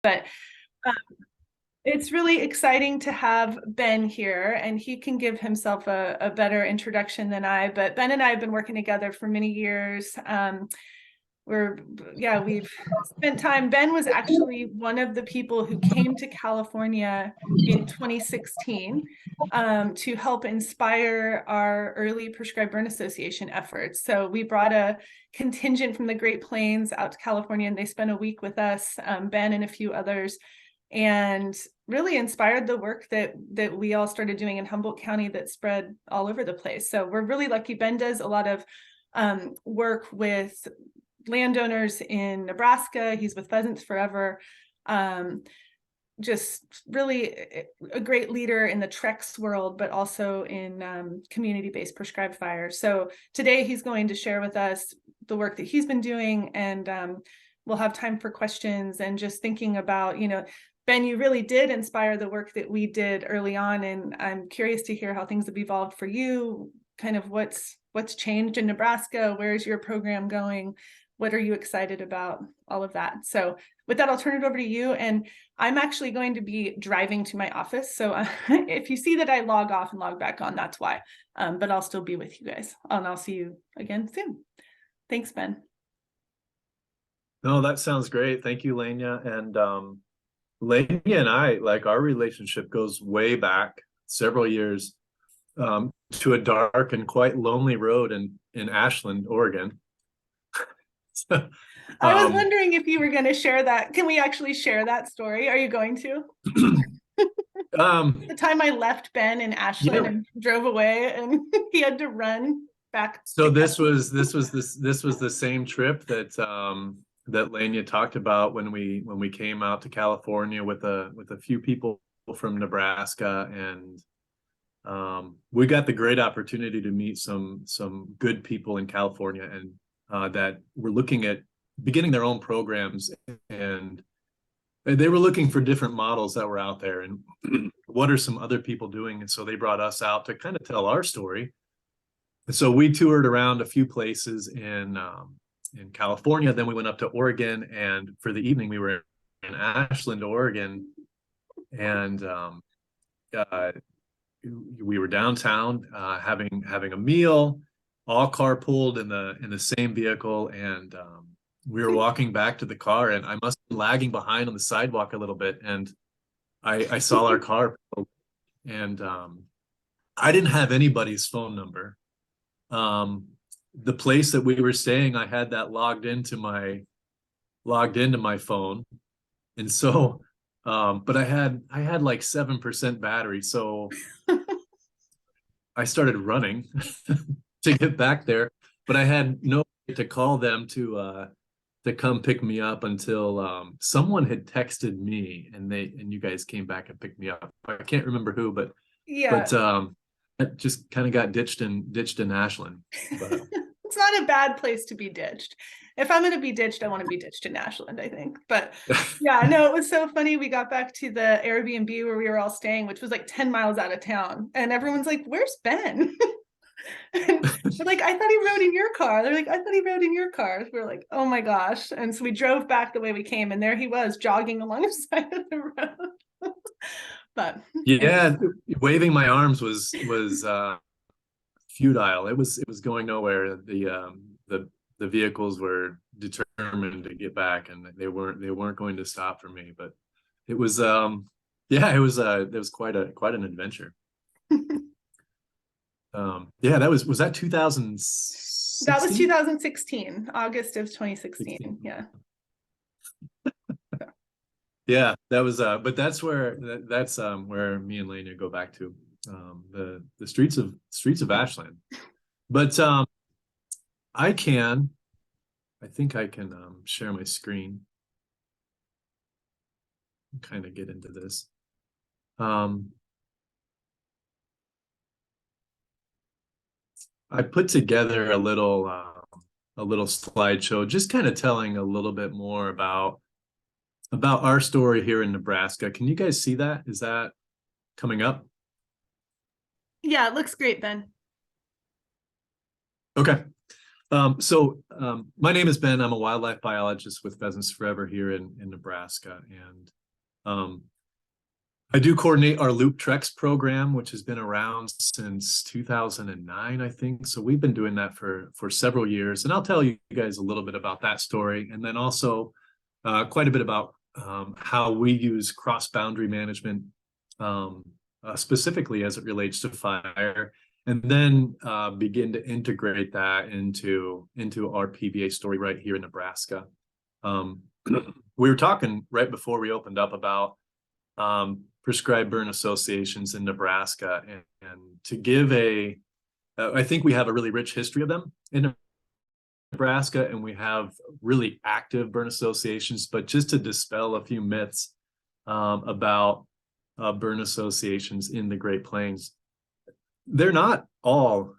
But it's really exciting to have Ben here, and he can give himself a better introduction than I. But Ben and I have been working together for many years. We've spent time. Ben was actually one of the people who came to California in 2016 to help inspire our early prescribed burn association efforts. So we brought a contingent from the Great Plains out to California, and they spent a week with us, Ben and a few others, and really inspired the work that we all started doing in Humboldt County that spread all over the place. So we're really lucky. Ben does a lot of work with landowners in Nebraska. He's with Pheasants Forever. Just really a great leader in the Trex world, but also in community-based prescribed fire. So today he's going to share with us the work that he's been doing, and we'll have time for questions and just thinking about, Ben, you really did inspire the work that we did early on, and I'm curious to hear how things have evolved for you, kind of what's changed in Nebraska, where's your program going, what are you excited about, all of that. So with that, I'll turn it over to you, and I'm actually going to be driving to my office, so if you see that I log off and log back on, that's why, but I'll still be with you guys, and I'll see you again soon. Thanks, Ben. No, that sounds great. Thank you, Lenya. And Lenya and I, like, our relationship goes way back several years to a dark and quite lonely road in Ashland, Oregon. I was wondering if you were going to share that. Can we actually share that story? Are you going to? The time I left Ben in Ashland and drove away, and he had to run back. So this was the same trip that that Lenya talked about when we came out to California with a few people from Nebraska, and we got the great opportunity to meet some good people in California, and that were looking at beginning their own programs, and they were looking for different models that were out there, and what are some other people doing. And so they brought us out to kind of tell our story. And so we toured around a few places in California. Then we went up to Oregon, and for the evening we were in Ashland, Oregon, and we were downtown having a meal, all carpooled in the same vehicle, and we were walking back to the car, and I must have been lagging behind on the sidewalk a little bit, and I saw our car, and I didn't have anybody's phone number. The place that we were staying, I had that logged into my phone, and so but I had like 7% battery, so I started running to get back there, but I had no way to call them to come pick me up until someone had texted me, and you guys came back and picked me up. I can't remember who, but yeah, but it just kind of got ditched in Ashland. But it's not a bad place to be ditched. If I'm going to be ditched, I want to be ditched in Ashland, I think. But yeah, no, it was so funny. We got back to the Airbnb where we were all staying, which was like 10 miles out of town, and everyone's like, "Where's Ben?" And we're like, "I thought he rode in your car." They're like, "I thought he rode in your car." We're like, "Oh my gosh." And so we drove back the way we came, and there he was jogging along the side of the road. But yeah, waving my arms was futile. It was going nowhere. The vehicles were determined to get back, and they weren't going to stop for me. But it was it was quite an adventure. That was that 2016? That was 2016, August of 2016. Yeah. Yeah, that was but that's where me and Lenya go back to, the streets of Ashland. But I think I can share my screen, kind of get into this. I put together a little slideshow, just kind of telling a little bit more about our story here in Nebraska. Can you guys see that? Is that coming up? Yeah, it looks great, Ben. Okay. My name is Ben. I'm a wildlife biologist with Pheasants Forever here in Nebraska. And I do coordinate our Loop Treks program, which has been around since 2009, I think. So we've been doing that for several years. And I'll tell you guys a little bit about that story. And then also quite a bit about how we use cross-boundary management, specifically as it relates to fire, and then begin to integrate that into our PBA story right here in Nebraska. We were talking right before we opened up about prescribed burn associations in Nebraska, and to give I think we have a really rich history of them in Nebraska, and we have really active burn associations. But just to dispel a few myths about burn associations in the Great Plains, they're not all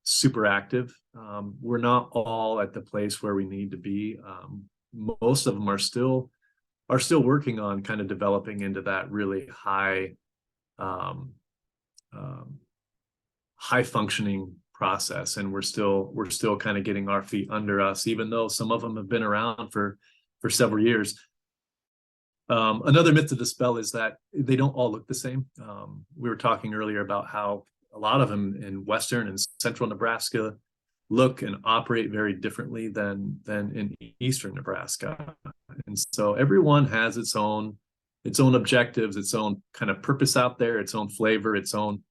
super active. We're not all at the place where we need to be. Most of them are still working on kind of developing into that really high functioning process, and we're still kind of getting our feet under us, even though some of them have been around for several years. Another myth to dispel is that they don't all look the same. We were talking earlier about how a lot of them in western and central Nebraska look and operate very differently than in eastern Nebraska. And so everyone has its own objectives, its own kind of purpose out there, its own flavor, its own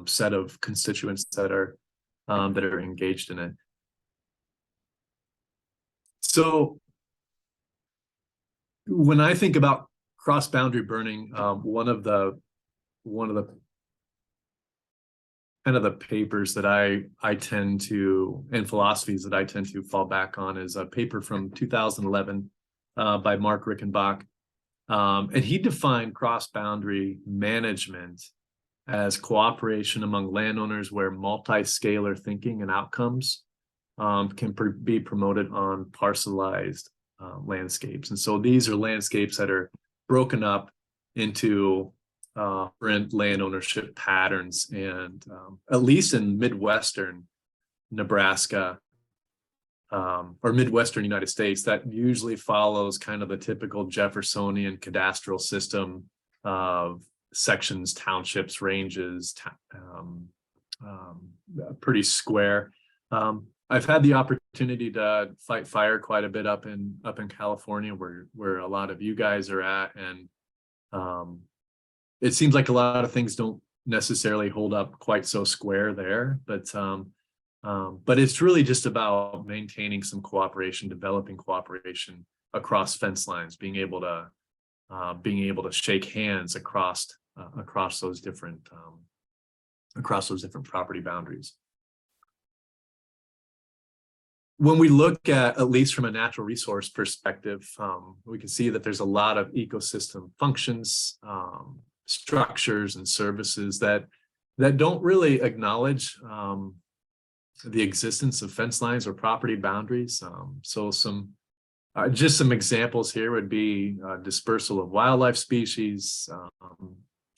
set of constituents that are engaged in it. So when I think about cross-boundary burning, one of the kind of the papers that I tend to, and philosophies that I tend to fall back on, is a paper from 2011 by Mark Rickenbach. And he defined cross-boundary management as cooperation among landowners where multi-scalar thinking and outcomes can be promoted on parcelized landscapes. And so these are landscapes that are broken up into different land ownership patterns, and at least in Midwestern Nebraska or Midwestern United States, that usually follows kind of the typical Jeffersonian cadastral system of sections, townships, ranges, pretty square. I've had the opportunity to fight fire quite a bit up in California, where a lot of you guys are at, and it seems like a lot of things don't necessarily hold up quite so square there, but it's really just about maintaining some cooperation, developing cooperation across fence lines, being able to shake hands across those different property boundaries. When we look at least from a natural resource perspective, we can see that there's a lot of ecosystem functions, structures, and services that don't really acknowledge the existence of fence lines or property boundaries. So just some examples here would be dispersal of wildlife species,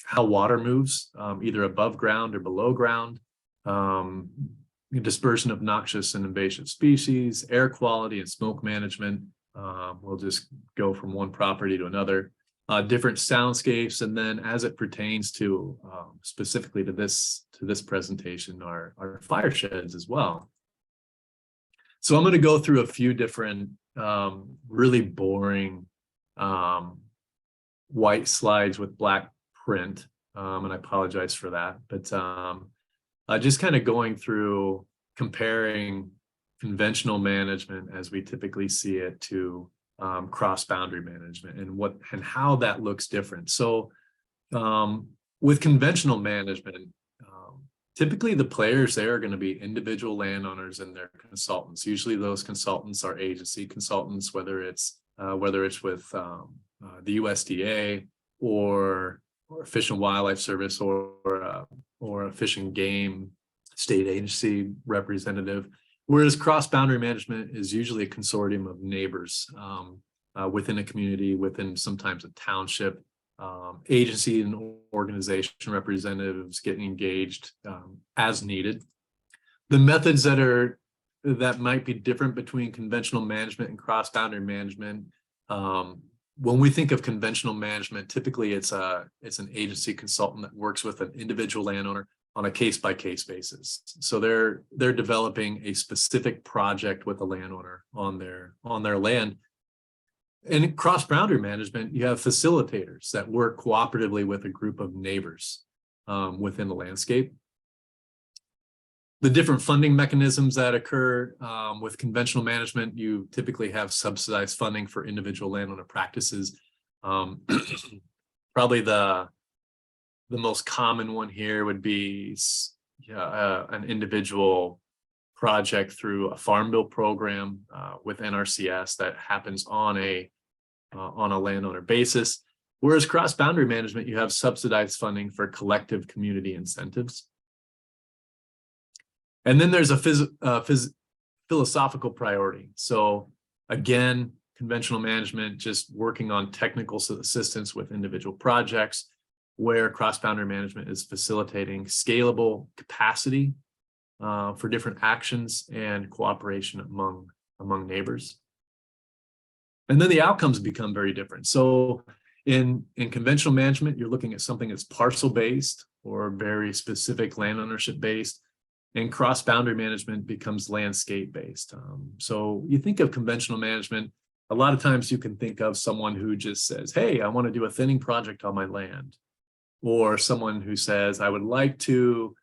how water moves either above ground or below ground, dispersion of noxious and invasive species, air quality and smoke management. We'll just go from one property to another. Different soundscapes, and then as it pertains to specifically to this presentation, our fire sheds as well. So I'm going to go through a few different really boring white slides with black print, and I apologize for that, but just kind of going through comparing conventional management as we typically see it to cross-boundary management, and how that looks different. So with conventional management, typically the players there are going to be individual landowners and their consultants. Usually those consultants are agency consultants, whether it's with the USDA or Fish and Wildlife Service or a Fish and Game state agency representative. Whereas cross-boundary management is usually a consortium of neighbors within a community, within sometimes a township. Agency and organization representatives getting engaged as needed. The methods that are that might be different between conventional management and cross-boundary management. When we think of conventional management, typically it's an agency consultant that works with an individual landowner on a case-by-case basis. So they're developing a specific project with a landowner on their land. And in cross-boundary management, you have facilitators that work cooperatively with a group of neighbors within the landscape. The different funding mechanisms that occur with conventional management, you typically have subsidized funding for individual landowner practices. Probably the most common one here would be an individual project through a farm bill program with NRCS that happens on a landowner basis. Whereas cross-boundary management, you have subsidized funding for collective community incentives. And then there's a philosophical priority. So again, conventional management, just working on technical assistance with individual projects, where cross-boundary management is facilitating scalable capacity for different actions and cooperation among neighbors. And then the outcomes become very different. So in conventional management, you're looking at something that's parcel-based or very specific land ownership-based. And cross-boundary management becomes landscape-based. So you think of conventional management, a lot of times you can think of someone who just says, hey, I want to do a thinning project on my land. Or someone who says, I would like to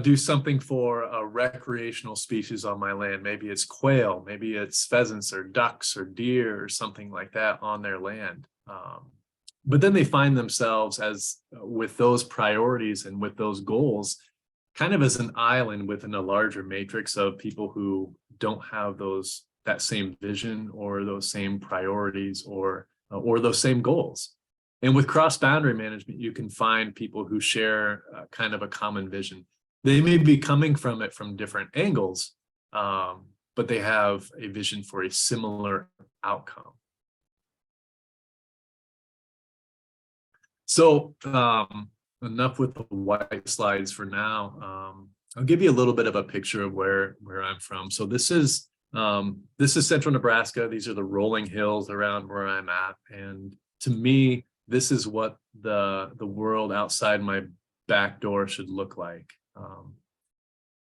do something for a recreational species on my land. Maybe it's quail, maybe it's pheasants or ducks or deer or something like that on their land. But then they find themselves with those priorities and with those goals, kind of as an island within a larger matrix of people who don't have that same vision or those same priorities or those same goals. And with cross-boundary management, you can find people who share kind of a common vision. They may be coming from it from different angles, but they have a vision for a similar outcome. So enough with the white slides for now. I'll give you a little bit of a picture of where I'm from. So this is central Nebraska. These are the rolling hills around where I'm at. And to me, this is what the world outside my back door should look like.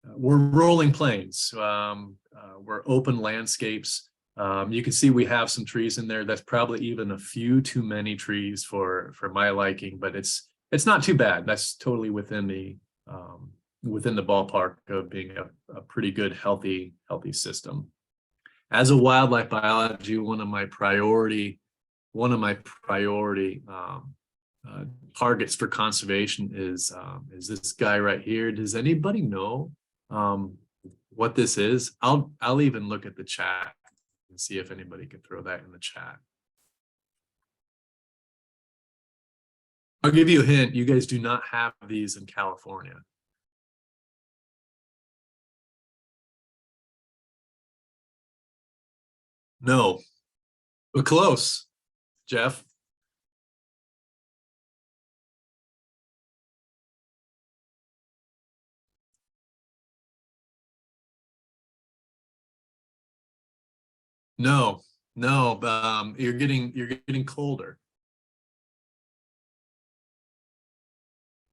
We're rolling plains. We're open landscapes. You can see we have some trees in there. That's probably even a few too many trees for my liking, but it's not too bad. That's totally within the ballpark of being a pretty good, healthy system. As a wildlife biology, one of my priority targets for conservation is this guy right here. Does anybody know what this is? I'll even look at the chat and see if anybody can throw that in the chat. I'll give you a hint. You guys do not have these in California. No, but close, Jeff. No, you're getting colder.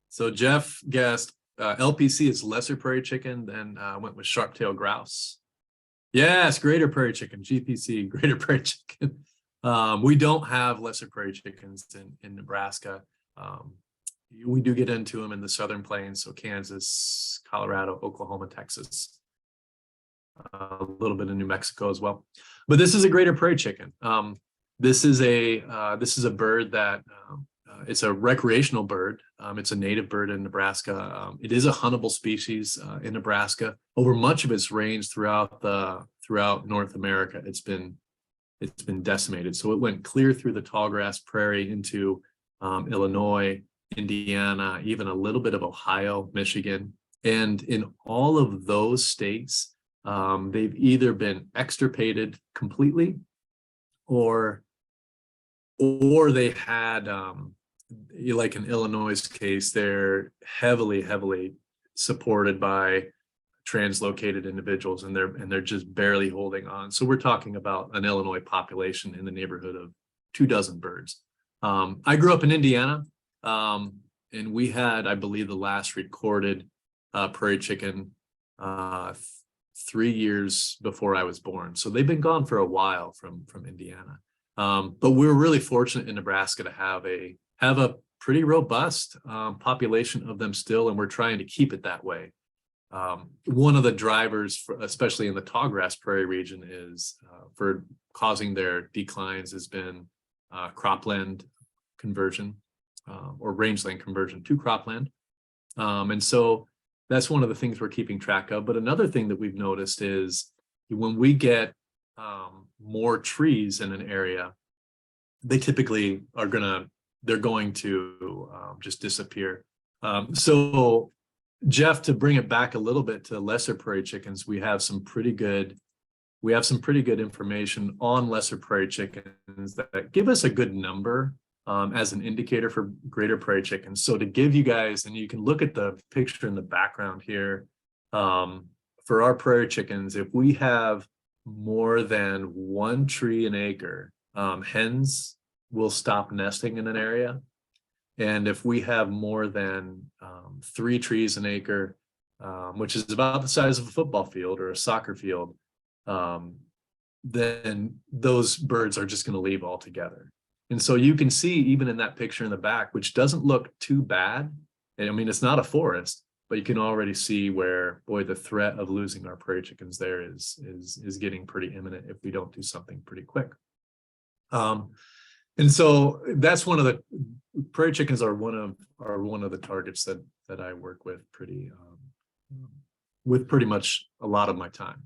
So Jeff guessed LPC is lesser prairie chicken, then went with sharp-tailed grouse. Yes, greater prairie chicken, GPC, greater prairie chicken. We don't have lesser prairie chickens in Nebraska. We do get into them in the southern plains, so Kansas, Colorado, Oklahoma, Texas, a little bit in New Mexico as well. But this is a greater prairie chicken. This is a bird that it's a recreational bird. It's a native bird in Nebraska. It is a huntable species in Nebraska. Over much of its range throughout North America, it's been decimated. So it went clear through the tallgrass prairie into Illinois, Indiana, even a little bit of Ohio, Michigan. And in all of those states, they've either been extirpated completely or they had like in Illinois' case, they're heavily supported by translocated individuals, and they're just barely holding on. So we're talking about an Illinois population in the neighborhood of 24 birds. I grew up in Indiana, and we had, I believe, the last recorded prairie chicken 3 years before I was born. So they've been gone for a while from Indiana. But we're really fortunate in Nebraska to have a pretty robust population of them still, and we're trying to keep it that way. One of the drivers, especially in the tallgrass prairie region, is for causing their declines has been cropland conversion or rangeland conversion to cropland. And so that's one of the things we're keeping track of. But another thing that we've noticed is when we get more trees in an area, they typically they're going to just disappear. So Jeff, to bring it back a little bit to lesser prairie chickens, we have some pretty good information on lesser prairie chickens that give us a good number as an indicator for greater prairie chickens. So to give you guys, and you can look at the picture in the background here, for our prairie chickens, if we have more than one tree an acre, hens will stop nesting in an area. And if we have more than 3 trees an acre, which is about the size of a football field or a soccer field, then those birds are just going to leave altogether. And so you can see even in that picture in the back, which doesn't look too bad. I mean, it's not a forest, but you can already see where, boy, the threat of losing our prairie chickens there is getting pretty imminent if we don't do something pretty quick. And so that's one of the prairie chickens are one of the targets that I work with pretty much a lot of my time.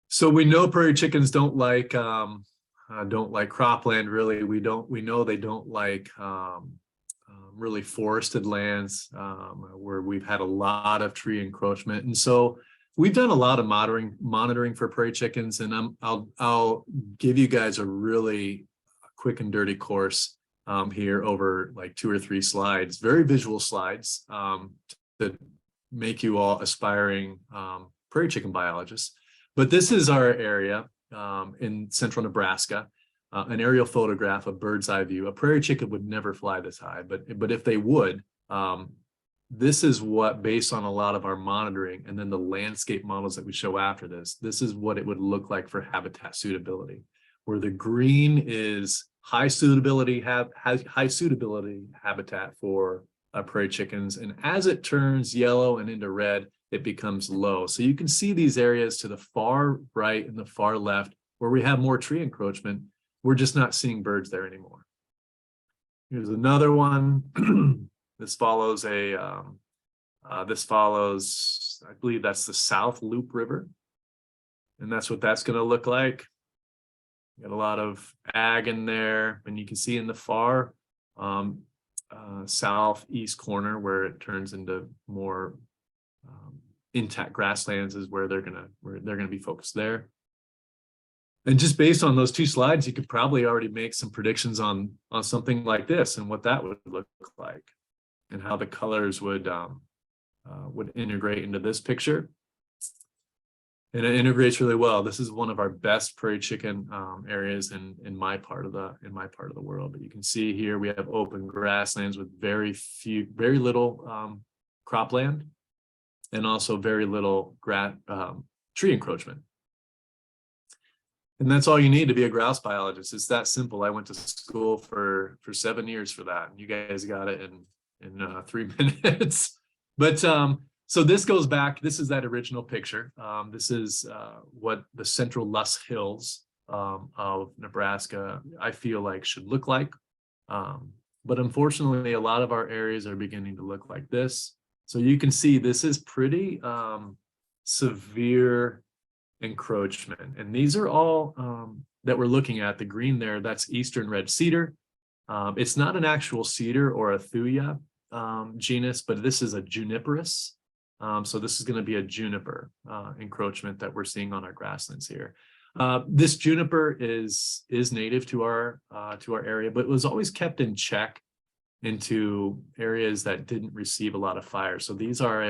So we know prairie chickens don't like cropland. Really, we know they don't like really forested lands where we've had a lot of tree encroachment, and so we've done a lot of monitoring for prairie chickens. And I'll give you guys a really quick and dirty course here over like 2 or 3 slides, very visual slides that make you all aspiring prairie chicken biologists. But this is our area in central Nebraska, an aerial photograph, a bird's eye view. A prairie chicken would never fly this high, but if they would, this is what, based on a lot of our monitoring and then the landscape models that we show after this is what it would look like for habitat suitability, where the green is high suitability habitat for prairie chickens. And as it turns yellow and into red, it becomes low. So you can see these areas to the far right and the far left where we have more tree encroachment. We're just not seeing birds there anymore. Here's another one. This follows I believe that's the South Loop River. And that's what that's going to look like. Got a lot of ag in there, and you can see in the far southeast corner where it turns into more intact grasslands is where they're gonna be focused there. And just based on those 2 slides, you could probably already make some predictions on something like this and what that would look like, and how the colors would integrate into this picture. And it integrates really well. This is one of our best prairie chicken areas in my part of the world. But you can see here we have open grasslands with very little cropland, and also very little tree encroachment. And that's all you need to be a grouse biologist. It's that simple. I went to school for 7 years for that, and you guys got it in 3 minutes. But so this goes back. This is that original picture. This is what the central Luss Hills of Nebraska, I feel like, should look like. But unfortunately, a lot of our areas are beginning to look like this. So you can see this is pretty severe encroachment. And these are all that we're looking at. The green there, that's eastern red cedar. It's not an actual cedar or a thuya genus, but this is a juniperus. So this is going to be a juniper encroachment that we're seeing on our grasslands here. This juniper is native to our area, but was always kept in check into areas that didn't receive a lot of fire. So these are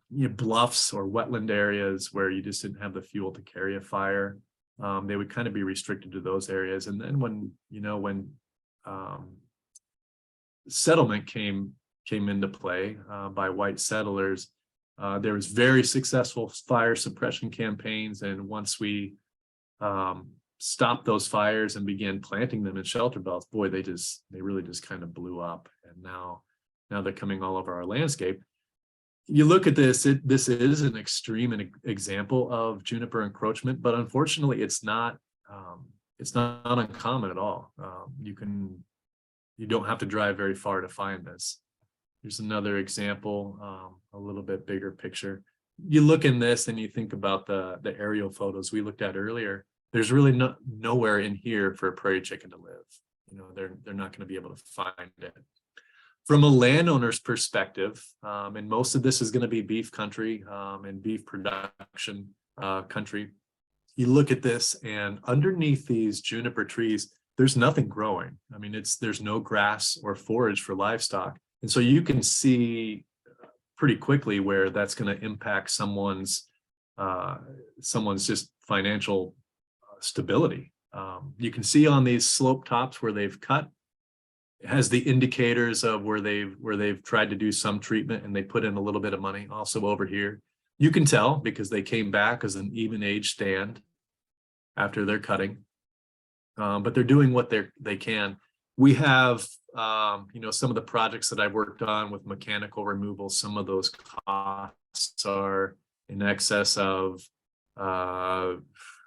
bluffs or wetland areas where you just didn't have the fuel to carry a fire. They would kind of be restricted to those areas. And then when settlement came into play by white settlers, there was very successful fire suppression campaigns. And once we stopped those fires and began planting them in shelter belts, boy, they really just kind of blew up. And now they're coming all over our landscape. You look at this, this is an extreme example of juniper encroachment, but unfortunately it's not uncommon at all. You don't have to drive very far to find this. Here's another example, a little bit bigger picture. You look in this and you think about the aerial photos we looked at earlier. There's really nowhere in here for a prairie chicken to live. They're not going to be able to find it. From a landowner's perspective, and most of this is going to be beef country and beef production country. You look at this, and underneath these juniper trees, there's nothing growing. I mean, there's no grass or forage for livestock. And so you can see pretty quickly where that's going to impact someone's just financial stability. You can see on these slope tops where they've cut, it has the indicators of where they've tried to do some treatment and they put in a little bit of money. Also over here, you can tell because they came back as an even age stand after they're cutting, but they're doing what they can. We have some of the projects that I've worked on with mechanical removal. Some of those costs are in excess of $800,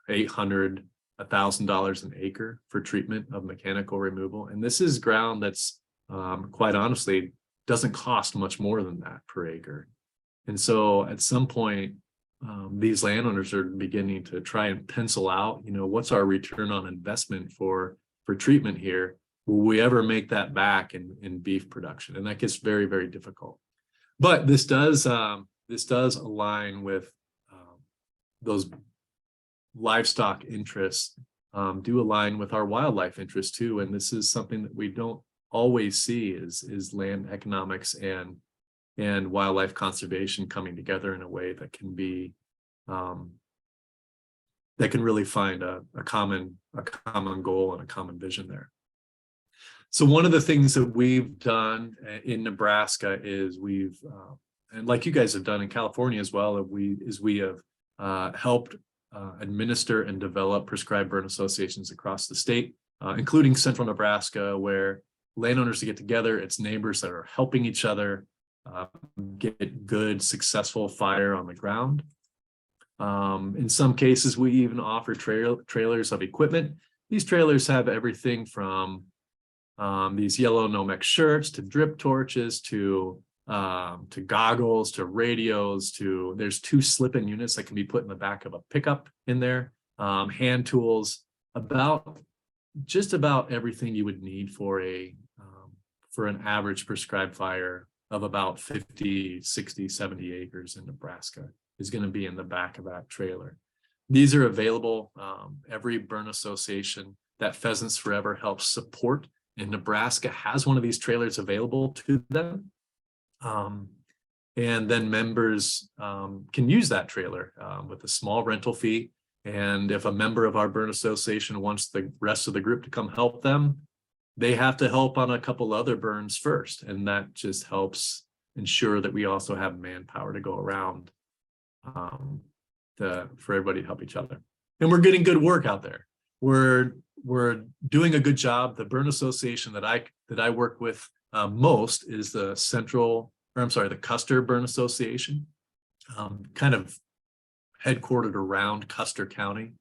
$1,000 an acre for treatment of mechanical removal. And this is ground that's quite honestly doesn't cost much more than that per acre. And so at some point, these landowners are beginning to try and pencil out, what's our return on investment for treatment here? Will we ever make that back in beef production? And that gets very, very difficult. But this does align with those livestock interests, do align with our wildlife interests too. And this is something that we don't always see is land economics and wildlife conservation coming together in a way that can be that can really find a common goal and a common vision there. So one of the things that we've done in Nebraska is and like you guys have done in California as well, we have helped administer and develop prescribed burn associations across the state, including central Nebraska, where landowners get together, it's neighbors that are helping each other get good, successful fire on the ground. In some cases, we even offer trailers of equipment. These trailers have everything from these yellow Nomex shirts to drip torches to goggles to radios there's 2 slip-in units that can be put in the back of a pickup in there, hand tools, just about everything you would need for an average prescribed fire of about 50, 60, 70 acres in Nebraska is going to be in the back of that trailer. These are available. Every burn association that Pheasants Forever helps support in Nebraska has one of these trailers available to them. And then members can use that trailer with a small rental fee. And if a member of our burn association wants the rest of the group to come help them, they have to help on a couple other burns first. And that just helps ensure that we also have manpower to go around for everybody to help each other. And we're getting good work out there. We're doing a good job. The burn association that I work with most is the Custer Burn Association, kind of headquartered around Custer County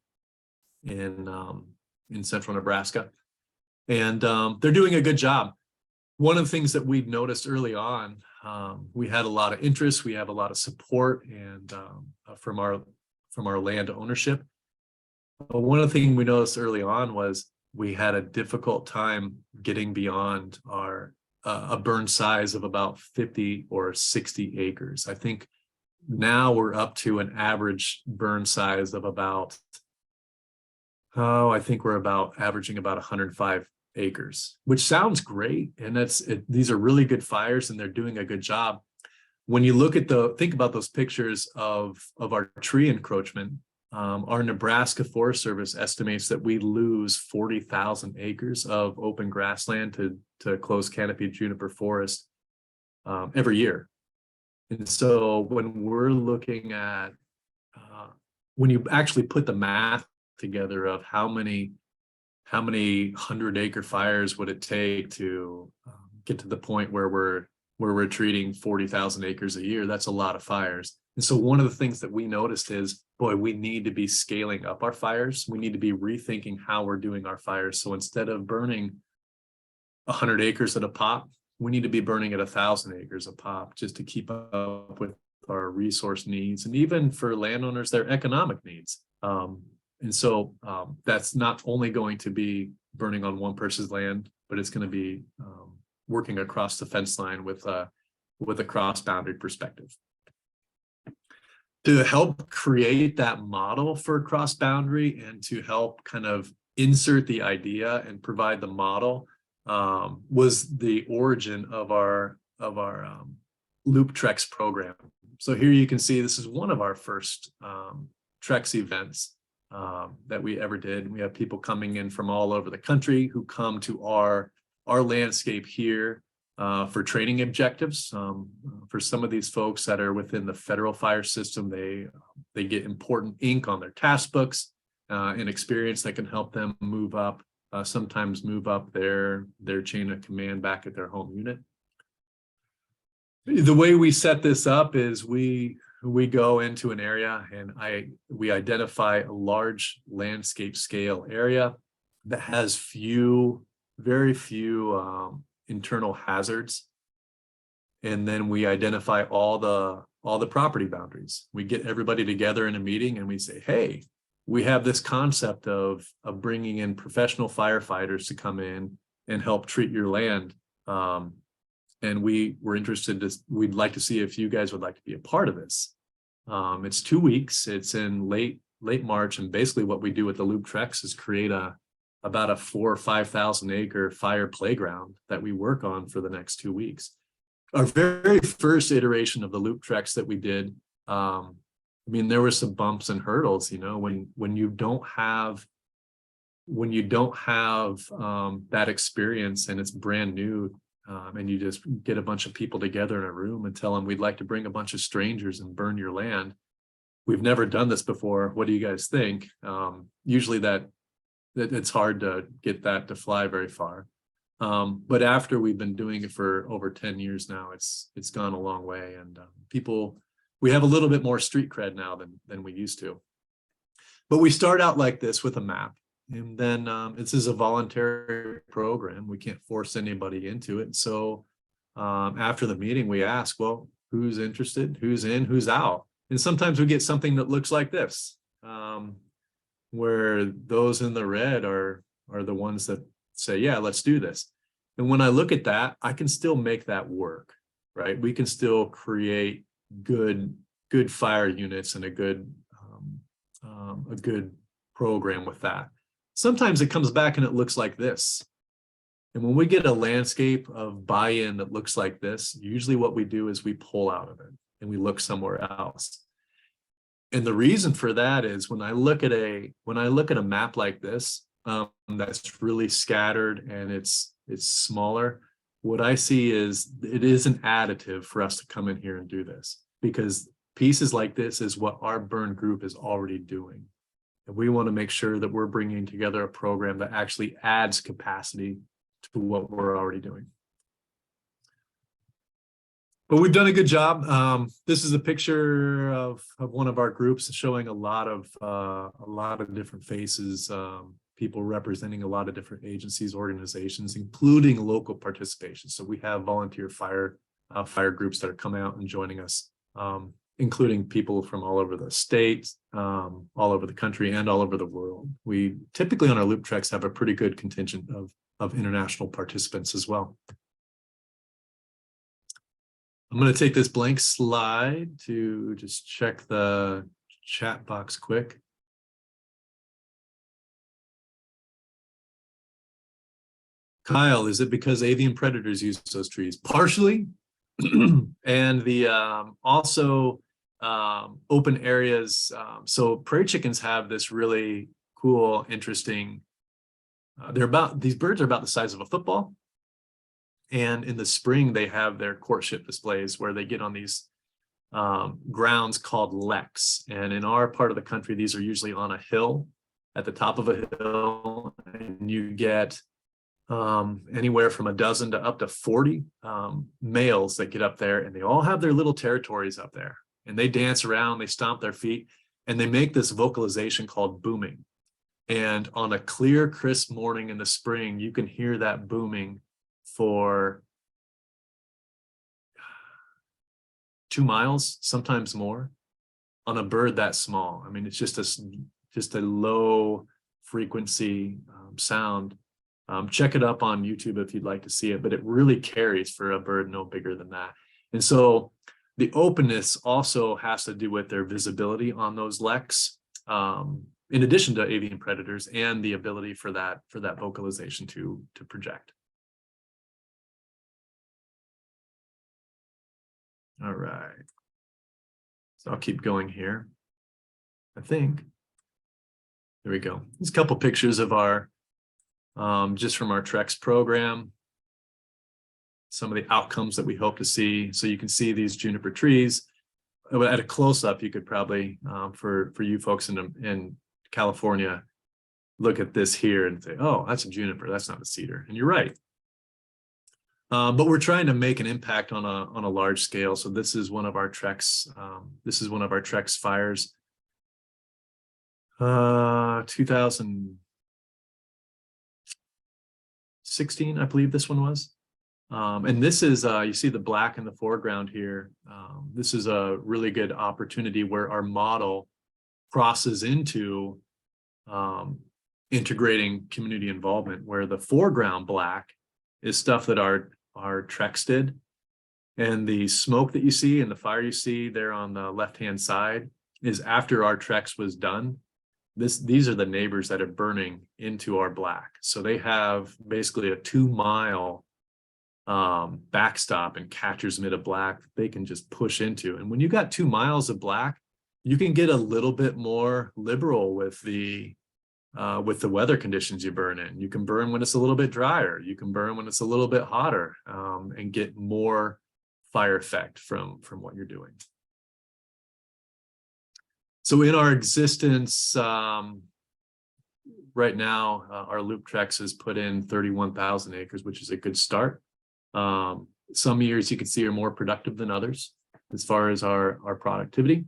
in central Nebraska. And they're doing a good job. One of the things that we've noticed early on, we had a lot of interest, we have a lot of support and from our land ownership. But one of the things we noticed early on was we had a difficult time getting beyond a burn size of about 50 or 60 acres. I think now we're up to an average burn size of about, I think we're averaging about 105 acres, which sounds great. And these are really good fires and they're doing a good job. When you look at think about those pictures of our tree encroachment, our Nebraska Forest Service estimates that we lose 40,000 acres of open grassland to closed canopy juniper forest every year. And so when we're looking at, when you actually put the math together of how many 100-acre fires would it take to get to the point where we're treating 40,000 acres a year, that's a lot of fires. And so one of the things that we noticed is, boy, we need to be scaling up our fires. We need to be rethinking how we're doing our fires. So instead of burning 100 acres at a pop, we need to be burning at 1,000 acres a pop just to keep up with our resource needs, and even for landowners, their economic needs. And so that's not only going to be burning on one person's land, but it's going to be working across the fence line with a cross-boundary perspective. To help create that model for cross-boundary and to help kind of insert the idea and provide the model was the origin of our Loop Treks program. So here you can see this is one of our first Treks events that we ever did. We have people coming in from all over the country who come to our landscape here for training objectives. For some of these folks that are within the federal fire system, they get important ink on their task books and experience that can help them move up, sometimes move up their chain of command back at their home unit. The way we set this up is we go into an area and we identify a large landscape scale area that has very few internal hazards. And then we identify all the property boundaries. We get everybody together in a meeting and we say, hey, we have this concept of bringing in professional firefighters to come in and help treat your land. And we were interested we'd like to see if you guys would like to be a part of this. It's 2 weeks. It's in late March. And basically what we do with the Loop Treks is create about a 4,000 or 5,000 acre fire playground that we work on for the next 2 weeks. Our very first iteration of the Loop Treks that we did, I mean, there were some bumps and hurdles, you know, when you don't have that experience and it's brand new, and you just get a bunch of people together in a room and tell them we'd like to bring a bunch of strangers and burn your land. We've never done this before. What do you guys think? Usually that it's hard to get that to fly very far. But after we've been doing it for over 10 years now, it's gone a long way, and we have a little bit more street cred now than we used to. But we start out like this with a map. And then this is a voluntary program. We can't force anybody into it. So after the meeting, we ask, well, who's interested, who's in, who's out? And sometimes we get something that looks like this, where those in the red are the ones that say, yeah, let's do this. And when I look at that, I can still make that work, right? We can still create good fire units and a good program with that. Sometimes it comes back and it looks like this. And when we get a landscape of buy-in that looks like this, usually what we do is we pull out of it and we look somewhere else. And the reason for that is when I look at a map like this, that's really scattered and it's smaller, what I see is it is an additive for us to come in here and do this, because pieces like this is what our burn group is already doing. And we want to make sure that we're bringing together a program that actually adds capacity to what we're already doing. But we've done a good job. This is a picture of one of our groups showing a lot of different faces, people representing a lot of different agencies, organizations, including local participation. So we have volunteer fire groups that are coming out and joining us, including people from all over the state, all over the country, and all over the world. We typically on our Loop Treks have a pretty good contingent of international participants as well. I'm going to take this blank slide to just check the chat box quick. Kyle, is it because avian predators use those trees? Partially. And the also open areas. So prairie chickens have this really cool, interesting, these birds are about the size of a football. And in the spring, they have their courtship displays where they get on these grounds called leks. And in our part of the country, these are usually on a hill, at the top of a hill, and you get anywhere from a dozen to up to 40 males that get up there, and they all have their little territories up there, and they dance around, they stomp their feet, and they make this vocalization called booming. And on a clear, crisp morning in the spring, you can hear that booming for 2 miles, sometimes more, on a bird that small. I mean, it's just a low frequency sound. Check it up on YouTube if you'd like to see it, but it really carries for a bird no bigger than that. And so the openness also has to do with their visibility on those leks, in addition to avian predators, and the ability for that vocalization to project. All right. So I'll keep going here. I think. There we go. There's a couple pictures of our just from our TREX program, some of the outcomes that we hope to see. So you can see these juniper trees. At a close-up, you could probably, for you folks in California, look at this here and say, oh, that's a juniper, that's not a cedar. And you're right. But we're trying to make an impact on a large scale. So this is one of our TREX. This is one of our TREX fires. 2016, I believe this one was. And this is, you see the black in the foreground here. This is a really good opportunity where our model crosses into integrating community involvement, where the foreground black is stuff that our TREX did. And the smoke that you see and the fire you see there on the left-hand side is after our TREX was done. These are the neighbors that are burning into our black. So they have basically a 2-mile backstop and catcher's mitt of black they can just push into. And when you got 2 miles of black, you can get a little bit more liberal with the weather conditions you burn in. You can burn when it's a little bit drier. You can burn when it's a little bit hotter, and get more fire effect from what you're doing. So in our existence, right now, our Loop TREX has put in 31,000 acres, which is a good start. Some years you can see are more productive than others as far as our productivity.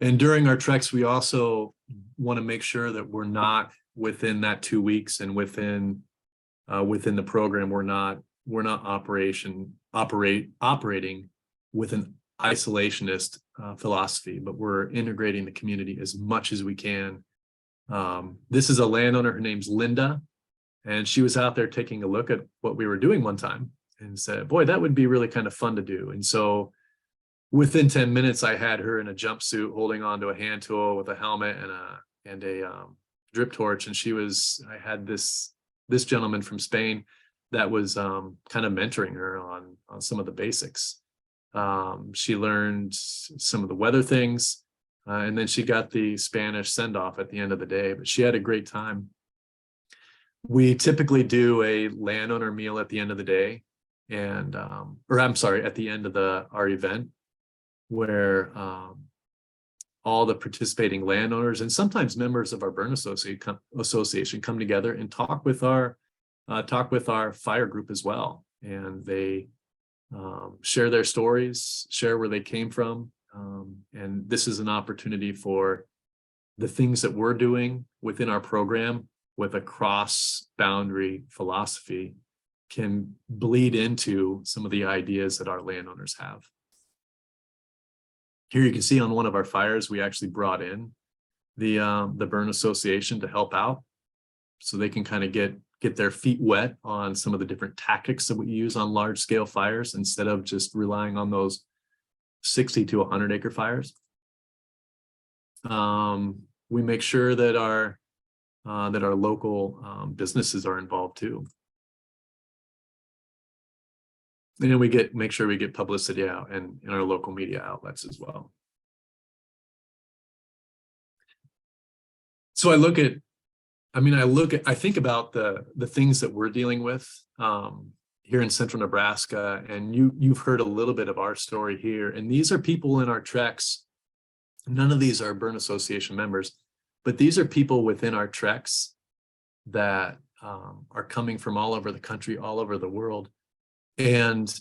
And during our TREX, we also want to make sure that we're not within that 2 weeks, and within the program, we're not operating with an isolationist philosophy, but we're integrating the community as much as we can. This is a landowner, her name's Linda, and she was out there taking a look at what we were doing one time and said, boy, that would be really kind of fun to do. And so within 10 minutes, I had her in a jumpsuit holding onto a hand tool with a helmet and a drip torch. And I had this gentleman from Spain that was kind of mentoring her on some of the basics. She learned some of the weather things, and then she got the Spanish send-off at the end of the day, but she had a great time. We typically do a landowner meal at the end of the day, and at the end of our event, where all the participating landowners and sometimes members of our burn association come together and talk with our fire group as well, and they share their stories, share where they came from, and this is an opportunity for the things that we're doing within our program with a cross-boundary philosophy can bleed into some of the ideas that our landowners have. Here you can see on one of our fires, we actually brought in the burn association to help out, so they can kind of get their feet wet on some of the different tactics that we use on large scale fires, instead of just relying on those 60 to 100 acre fires. We make sure that our that our local businesses are involved too. And then we make sure we get publicity out and in our local media outlets as well. So I think about the things that we're dealing with here in central Nebraska, and you've heard a little bit of our story here. And these are people in our treks. None of these are Burn Association members, but these are people within our treks that are coming from all over the country, all over the world. And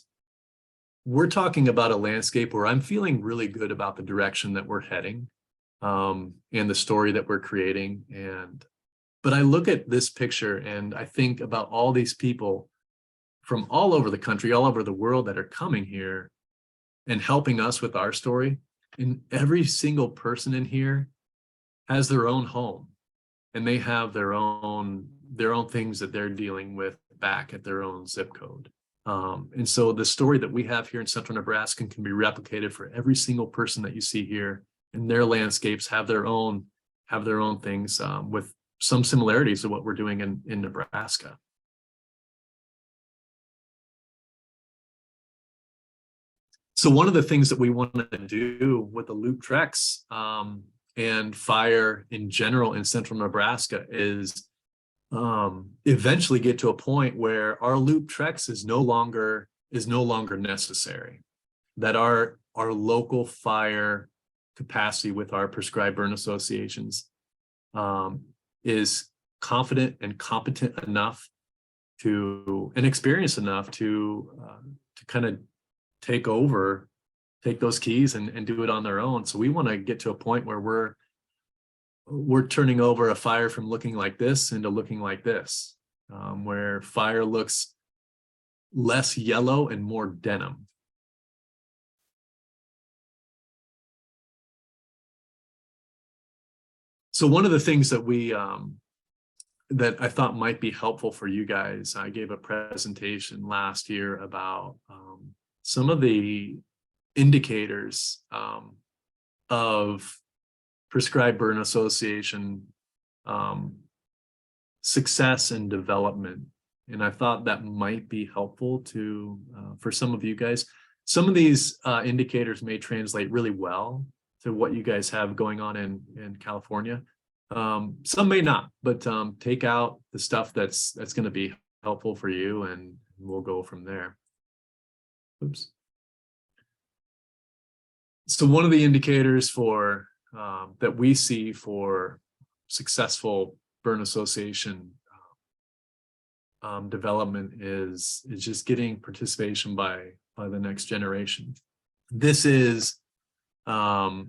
we're talking about a landscape where I'm feeling really good about the direction that we're heading, and the story that we're creating. But I look at this picture and I think about all these people from all over the country, all over the world that are coming here and helping us with our story. And every single person in here has their own home, and they have their own things that they're dealing with back at their own zip code. And so the story that we have here in central Nebraska can be replicated for every single person that you see here, and their landscapes have their own things with some similarities to what we're doing in Nebraska. So one of the things that we want to do with the loop treks and fire in general in central Nebraska is eventually get to a point where our loop treks is no longer necessary, that our local fire capacity with our prescribed burn associations is confident and competent enough and experienced enough to kind of take those keys and do it on their own. So we want to get to a point where we're turning over a fire from looking like this into looking like this, where fire looks less yellow and more denim. So one of the things that that I thought might be helpful for you guys, I gave a presentation last year about some of the indicators of prescribed burn association success and development. And I thought that might be helpful for some of you guys. Some of these indicators may translate really well to what you guys have going on in California. Some may not, but take out the stuff that's going to be helpful for you, and we'll go from there. Oops. So one of the indicators that we see for successful burn association development is just getting participation by the next generation. This is the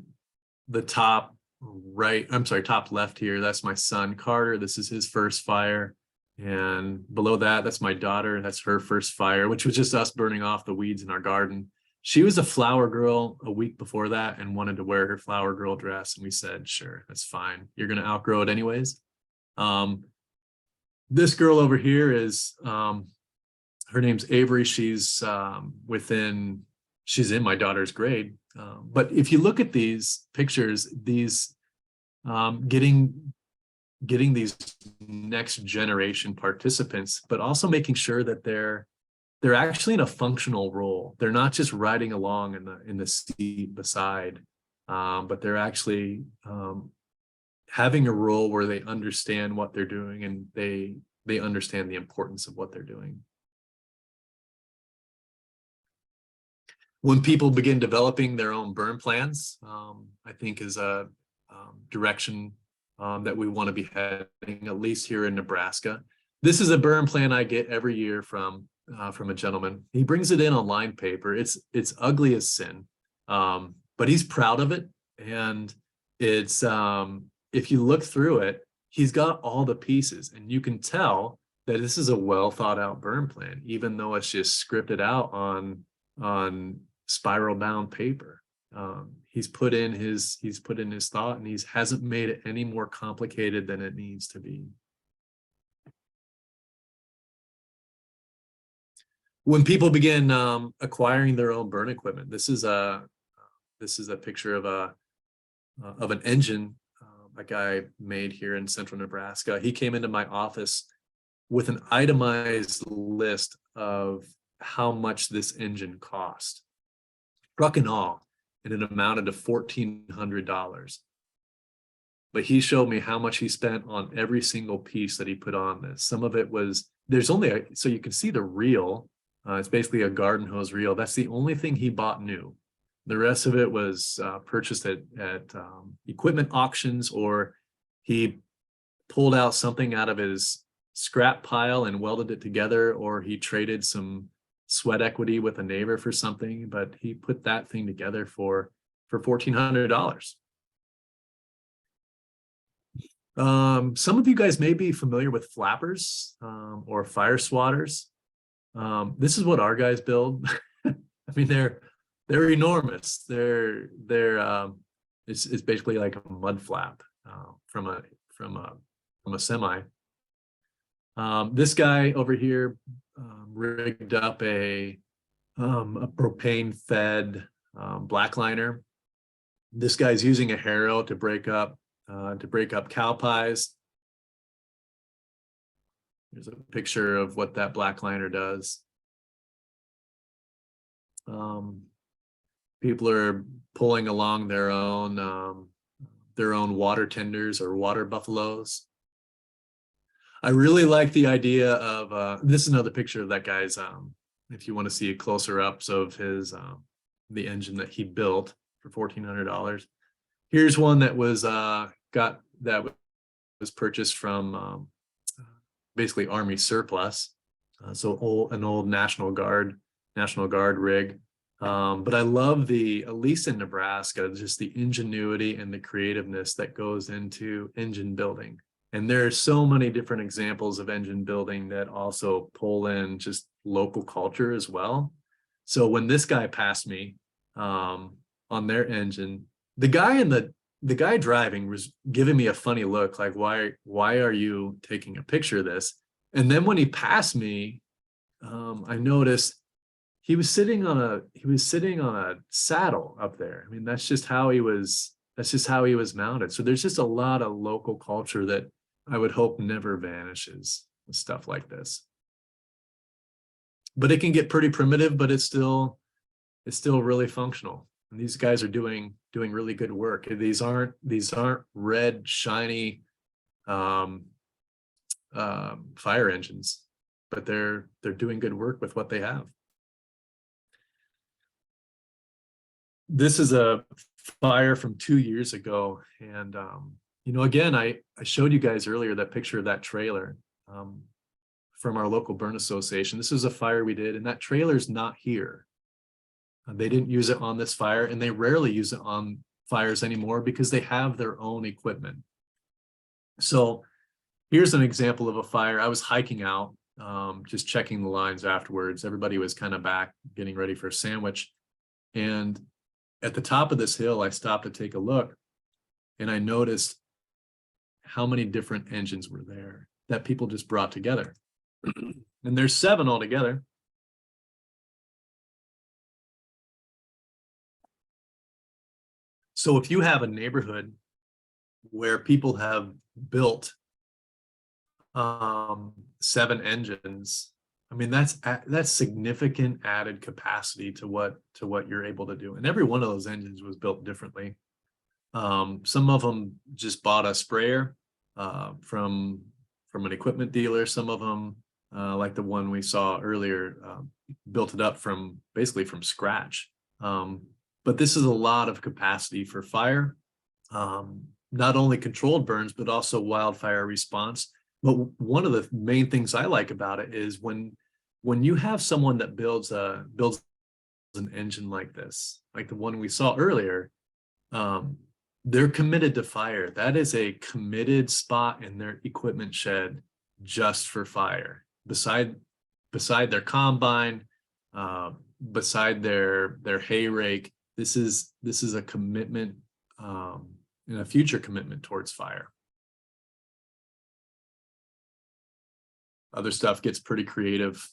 top left here. That's my son Carter. This is his first fire. And below that's my daughter. That's her first fire, which was just us burning off the weeds in our garden. She was a flower girl a week before that and wanted to wear her flower girl dress. And we said, sure, that's fine. You're going to outgrow it anyways. This girl over here is, her name's Avery. She's in my daughter's grade. But if you look at these pictures, getting these next generation participants, but also making sure that they're actually in a functional role. They're not just riding along in the seat beside, but they're actually having a role where they understand what they're doing, and they understand the importance of what they're doing. When people begin developing their own burn plans, I think is a direction that we want to be heading, at least here in Nebraska. This is a burn plan I get every year from a gentleman. He brings it in on lined paper. It's ugly as sin, but he's proud of it. And it's if you look through it, he's got all the pieces, and you can tell that this is a well thought out burn plan, even though it's just scripted out on spiral bound paper. He's put in his thought, and he hasn't made it any more complicated than it needs to be. When people begin acquiring their own burn equipment, this is a picture of an engine a guy made here in central Nebraska. He came into my office with an itemized list of how much this engine cost, truck and all, and it amounted to $1,400. But he showed me how much he spent on every single piece that he put on this. Some of it was, there's only so you can see the reel. It's basically a garden hose reel. That's the only thing he bought new. The rest of it was purchased at equipment auctions, or he pulled out something out of his scrap pile and welded it together, or he traded some sweat equity with a neighbor for something, but he put that thing together for $1,400. Some of you guys may be familiar with flappers or fire swatters. This is what our guys build. I mean, they're enormous. It's basically like a mud flap from a semi. This guy over here rigged up a propane fed blackliner. This guy's using a harrow to break up cow pies. Here's a picture of what that blackliner does. People are pulling along their own water tenders or water buffaloes. I really like the idea of this is another picture of that guy's if you want to see closer ups of his the engine that he built for $1,400. Here's one that was purchased from basically Army surplus, so an old National Guard rig. But I love at least in Nebraska, just the ingenuity and the creativeness that goes into engine building. And there are so many different examples of engine building that also pull in just local culture as well. So when this guy passed me on their engine, the guy driving was giving me a funny look, like, why are you taking a picture of this? And then when he passed me, I noticed he was sitting on a saddle up there. I mean, that's just how he was mounted. So there's just a lot of local culture that I would hope never vanishes with stuff like this. But it can get pretty primitive, but it's still really functional. And these guys are doing really good work. These aren't red, shiny fire engines, but they're doing good work with what they have. This is a fire from 2 years ago, and again, I showed you guys earlier that picture of that trailer from our local burn association. This is a fire we did, and that trailer's not here. They didn't use it on this fire, and they rarely use it on fires anymore because they have their own equipment. So here's an example of a fire. I was hiking out, just checking the lines afterwards. Everybody was kind of back getting ready for a sandwich. And at the top of this hill, I stopped to take a look, and I noticed how many different engines were there that people just brought together. And there's 7 altogether. So if you have a neighborhood where people have built 7 engines, I mean, that's significant added capacity to what you're able to do. And every one of those engines was built differently. Some of them just bought a sprayer from an equipment dealer. Some of them, like the one we saw earlier, built it up basically from scratch. But this is a lot of capacity for fire, not only controlled burns, but also wildfire response. But one of the main things I like about it is when you have someone that builds an engine like this, like the one we saw earlier, they're committed to fire. That is a committed spot in their equipment shed just for fire. Beside their combine, beside their hay rake, this is a commitment and a future commitment towards fire. Other stuff gets pretty creative.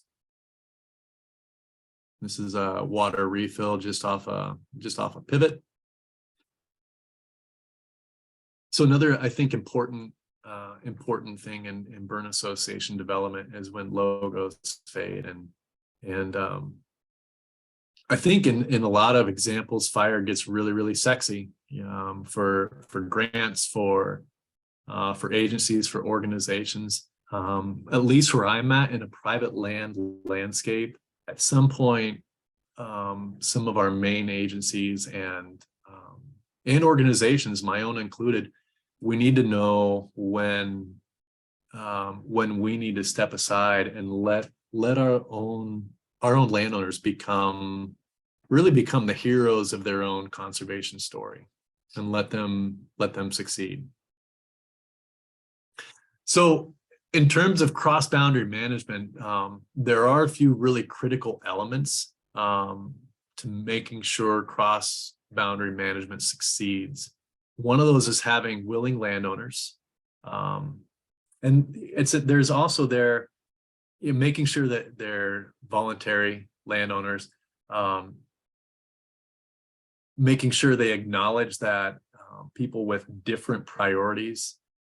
This is a water refill just off a pivot. So another, I think, important thing in burn association development is when logos fade, and I think in a lot of examples, fire gets really sexy, for grants, for agencies, for organizations. At least where I'm at, in a private landscape, at some point, some of our main agencies and organizations, my own included, we need to know when we need to step aside and let our own landowners become the heroes of their own conservation story, and let them succeed. So in terms of cross-boundary management, there are a few really critical elements to making sure cross-boundary management succeeds. One of those is having willing landowners. And there's also making sure that they're voluntary landowners, making sure they acknowledge that people with different priorities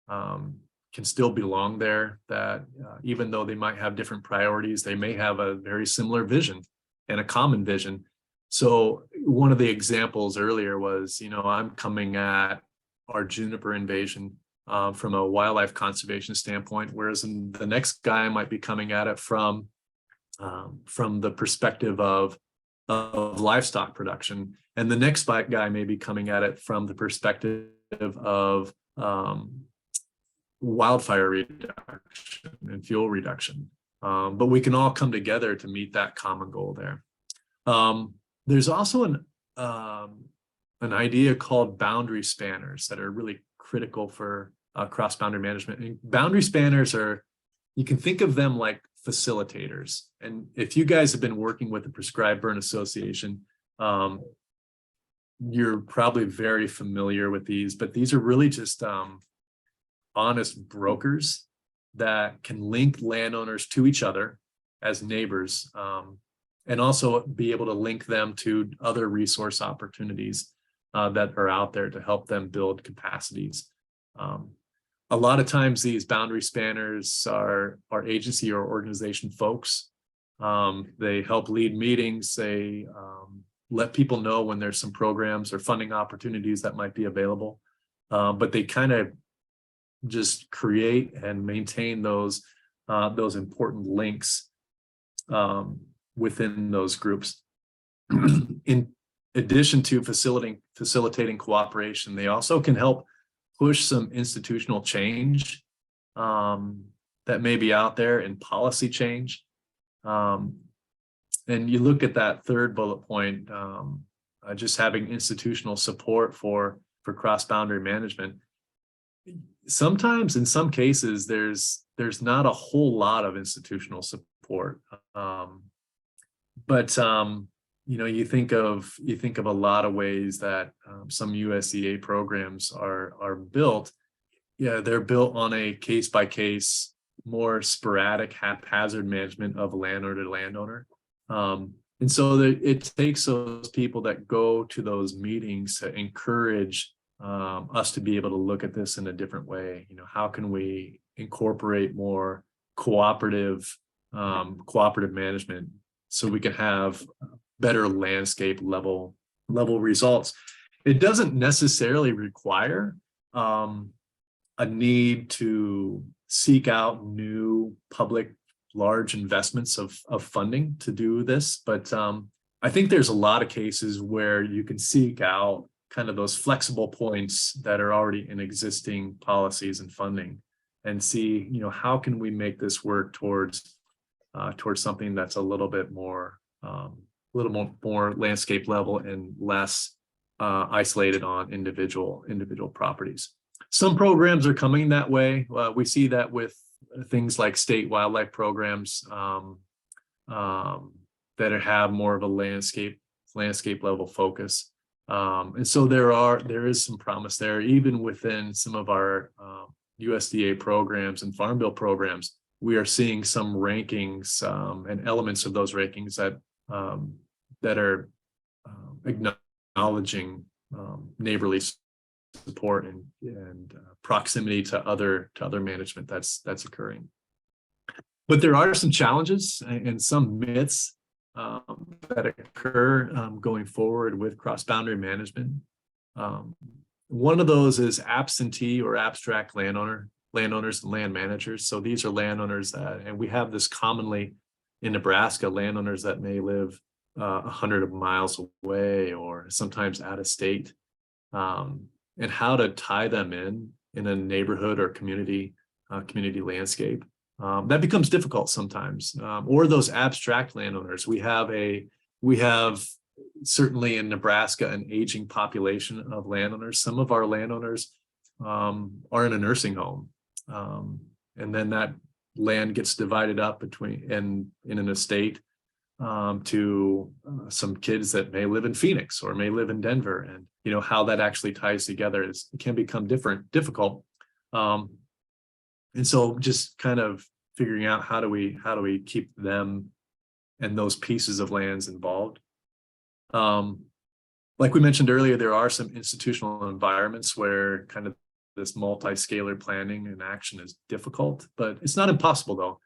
can still belong there, that even though they might have different priorities, they may have a very similar vision and a common vision. So one of the examples earlier was, I'm coming at our juniper invasion from a wildlife conservation standpoint, whereas the next guy might be coming at it from the perspective of livestock production, and the next guy may be coming at it from the perspective of wildfire reduction and fuel reduction. But we can all come together to meet that common goal there. There's also an idea called boundary spanners that are really critical for cross-boundary management. And boundary spanners you can think of them like facilitators. And if you guys have been working with the Prescribed Burn Association, you're probably very familiar with these, but these are really just honest brokers that can link landowners to each other as neighbors, and also be able to link them to other resource opportunities that are out there to help them build capacities. A lot of times these boundary spanners are agency or organization folks. They help lead meetings. They let people know when there's some programs or funding opportunities that might be available. But they kind of just create and maintain those important links within those groups. In addition to facilitating cooperation, they also can help push some institutional change that may be out there, in policy change. And you look at that third bullet point, just having institutional support for cross-boundary management. Sometimes, in some cases, there's not a whole lot of institutional support, but you think of a lot of ways that some USDA programs are built. Yeah, they're built on a case-by-case, more sporadic, haphazard management of landowner to landowner. And so it takes those people that go to those meetings to encourage us to be able to look at this in a different way. How can we incorporate more cooperative management so we can have better landscape level results? It doesn't necessarily require a need to seek out new public large investments of funding to do this, but I think there's a lot of cases where you can seek out kind of those flexible points that are already in existing policies and funding, and see, how can we make this work towards something that's a little bit more landscape level and less isolated on individual properties. Some programs are coming that way. We see that with things like state wildlife programs that have more of a landscape level focus. And so there is some promise there, even within some of our USDA programs and Farm Bill programs. We are seeing some rankings and elements of those rankings that are acknowledging neighborly support and proximity to other management that's occurring. But there are some challenges and some myths that occur going forward with cross-boundary management. One of those is absentee or abstract landowners and land managers. So these are landowners that, and we have this commonly in Nebraska, landowners that may live 100 miles away or sometimes out of state, and how to tie them in a neighborhood or community landscape. That becomes difficult sometimes. Or those abstract landowners. We have certainly in Nebraska an aging population of landowners. Some of our landowners are in a nursing home, and then that land gets divided up between in an estate to some kids that may live in Phoenix or may live in Denver, and how that actually ties together can become difficult. And so just kind of figuring out how do we keep them and those pieces of lands involved. Like we mentioned earlier, there are some institutional environments where kind of this multi-scalar planning and action is difficult, but it's not impossible though.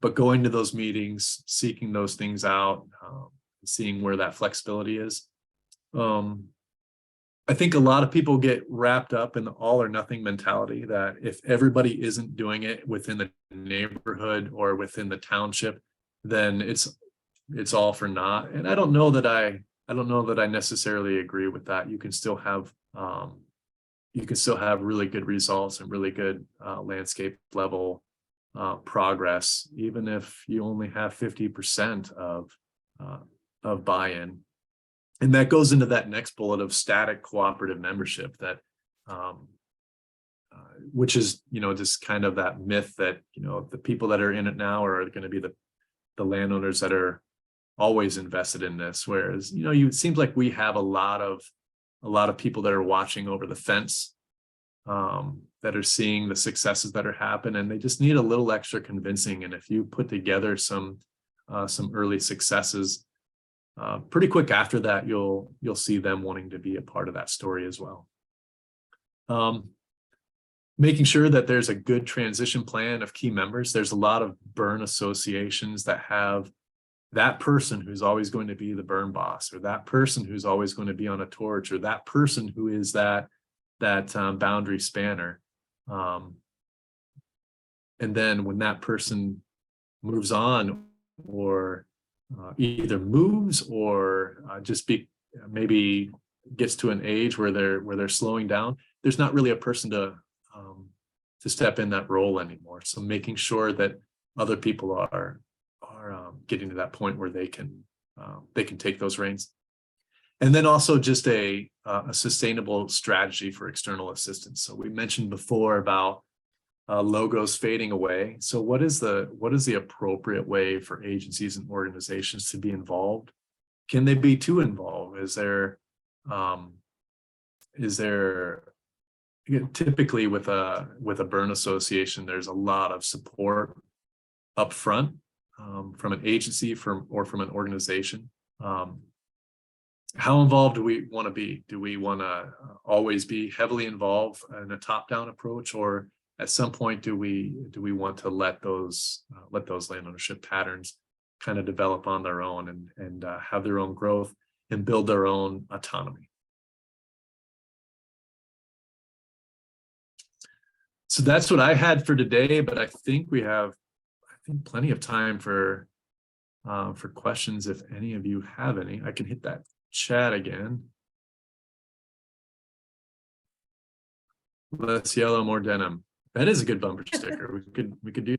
But going to those meetings, seeking those things out, seeing where that flexibility is. I think a lot of people get wrapped up in the all or nothing mentality that if everybody isn't doing it within the neighborhood or within the township, then it's all for naught. And I don't know that I necessarily agree with that. You can still have really good results and really good landscape level progress, even if you only have 50% of buy-in. And that goes into that next bullet of static cooperative membership, that which is just kind of that myth that the people that are in it now are going to be the landowners that are always invested in this, whereas it seems like we have a lot of people that are watching over the fence, that are seeing the successes that are happening, and they just need a little extra convincing. And if you put together some early successes, pretty quick after that, you'll see them wanting to be a part of that story as well. Making sure that there's a good transition plan of key members. There's a lot of burn associations that have that person who's always going to be the burn boss, or that person who's always going to be on a torch, or that person who is that boundary spanner. And then when that person moves on, or either moves or maybe gets to an age where they're slowing down, there's not really a person to step in that role anymore. So making sure that other people are getting to that point where they can take those reins. And then also just a sustainable strategy for external assistance. So we mentioned before about logos fading away. So what is the appropriate way for agencies and organizations to be involved? Can they be too involved? Is there typically with a burn association, there's a lot of support up front from an agency or from an organization. How involved do we want to be? Do we want to always be heavily involved in a top-down approach, or at some point do we want to let those land ownership patterns kind of develop on their own and have their own growth and build their own autonomy? So that's what I had for today, but I think we have plenty of time for questions if any of you have any. I can hit that chat again. Less yellow, more denim. That is a good bumper sticker. We could do.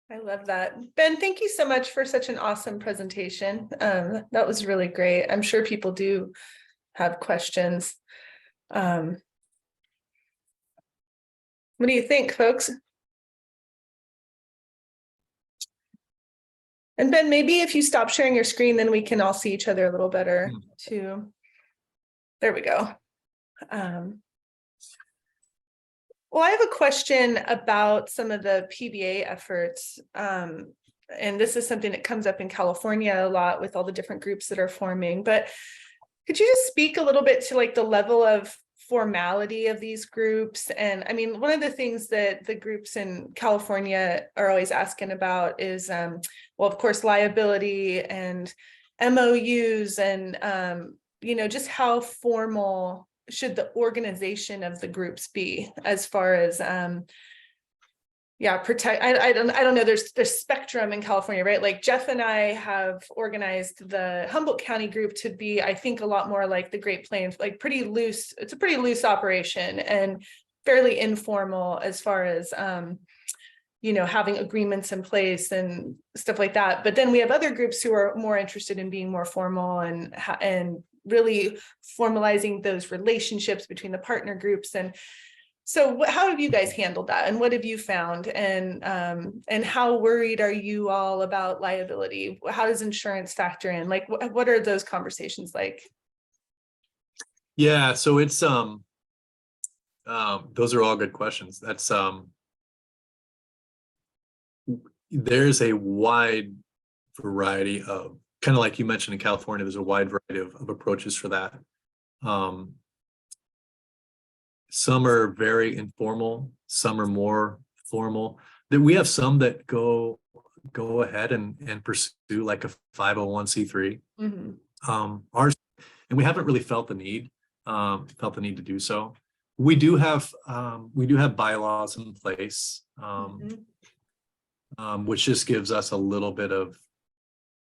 I love that. Ben, thank you so much for such an awesome presentation. That was really great. I'm sure people do have questions. What do you think, folks? And Ben, maybe if you stop sharing your screen, then we can all see each other a little better too. There we go. Well, I have a question about some of the PBA efforts. And this is something that comes up in California a lot with all the different groups that are forming. But Could you just speak a little bit to like the level of formality of these groups? And I mean, one of the things that the groups in California are always asking about is, well, of course, liability and MOUs and, just how formal should the organization of the groups be as far as, protect. I don't know. There's spectrum in California, right? Like Jeff and I have organized the Humboldt County group to be, I think, a lot more like the Great Plains, like pretty loose. It's a pretty loose operation and fairly informal as far as having agreements in place and stuff like that. But then we have other groups who are more interested in being more formal and really formalizing those relationships between the partner groups. And so how have you guys handled that, and what have you found, and how worried are you all about liability? How does insurance factor in? Like, what are those conversations like? Yeah, so it's those are all good questions. That's there's a wide variety of, kind of like you mentioned in California, there's a wide variety of approaches for that. Some are very informal, some are more formal. That we have some that go ahead and pursue like a 501c3. Ours, and we haven't really felt the need to do so. We do have bylaws in place, which just gives us a little bit of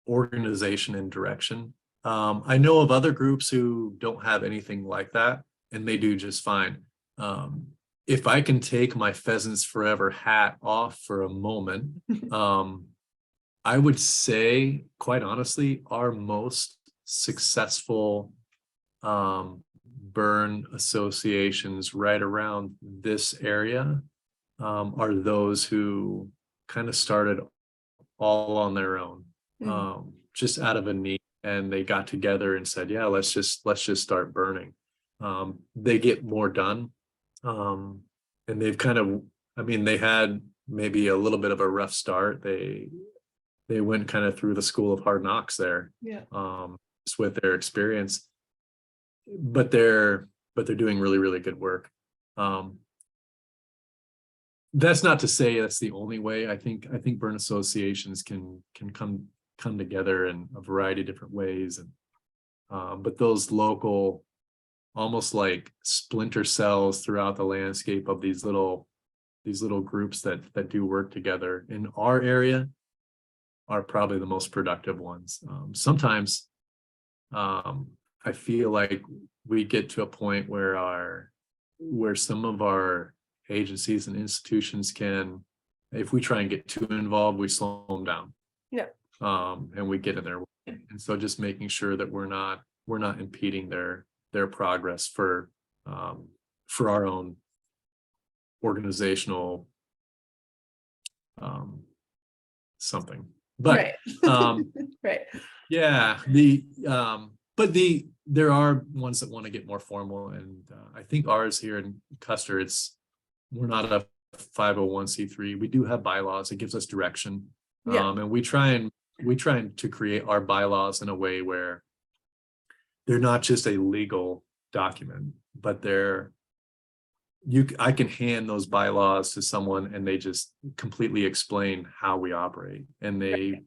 organization and direction. I know of other groups who don't have anything like that, and they do just fine. If I can take my Pheasants Forever hat off for a moment, I would say, quite honestly, our most successful burn associations right around this area are those who kind of started all on their own, just out of a need, and they got together and said, yeah, let's just start burning. They get more done. And they've kind of, they had maybe a little bit of a rough start. They went kind of through the school of hard knocks there, just with their experience, but they're doing really, really good work. That's not to say that's the only way. I think burn associations can come together in a variety of different ways, and but those local, almost like splinter cells throughout the landscape of these little groups that do work together in our area are probably the most productive ones. Sometimes I feel like we get to a point where some of our agencies and institutions can, if we try and get too involved, we slow them down. And we get in their way. And so just making sure that we're not impeding their progress for our own organizational something. But right. Yeah, there are ones that want to get more formal, and I think ours here in Custer, we're not a 501c3. We do have bylaws. It gives us direction, and we try to create our bylaws in a way where they're not just a legal document, but I can hand those bylaws to someone and they just completely explain how we operate, and they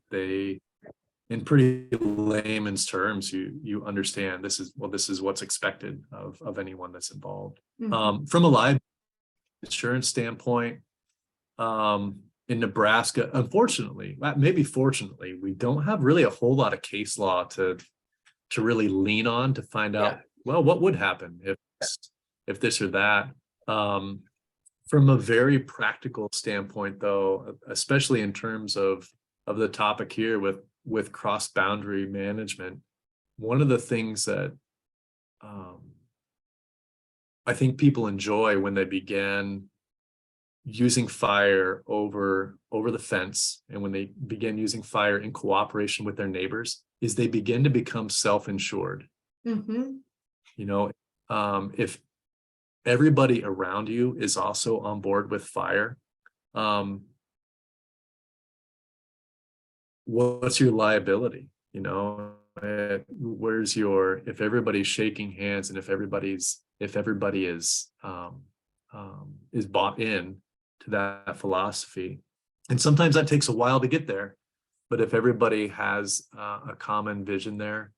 in pretty layman's terms, you understand this is what's expected of anyone that's involved. From a liability insurance standpoint, in Nebraska, unfortunately, maybe fortunately, we don't have really a whole lot of case law to really lean on to find out, well, what would happen if this or that. From a very practical standpoint, though, especially in terms of the topic here with cross-boundary management, one of the things that I think people enjoy when they began using fire over the fence, and when they begin using fire in cooperation with their neighbors, is they begin to become self-insured. If everybody around you is also on board with fire, what's your liability? where's your, if everybody's shaking hands and if everybody is bought in to that philosophy, and sometimes that takes a while to get there, but if everybody has a common vision there,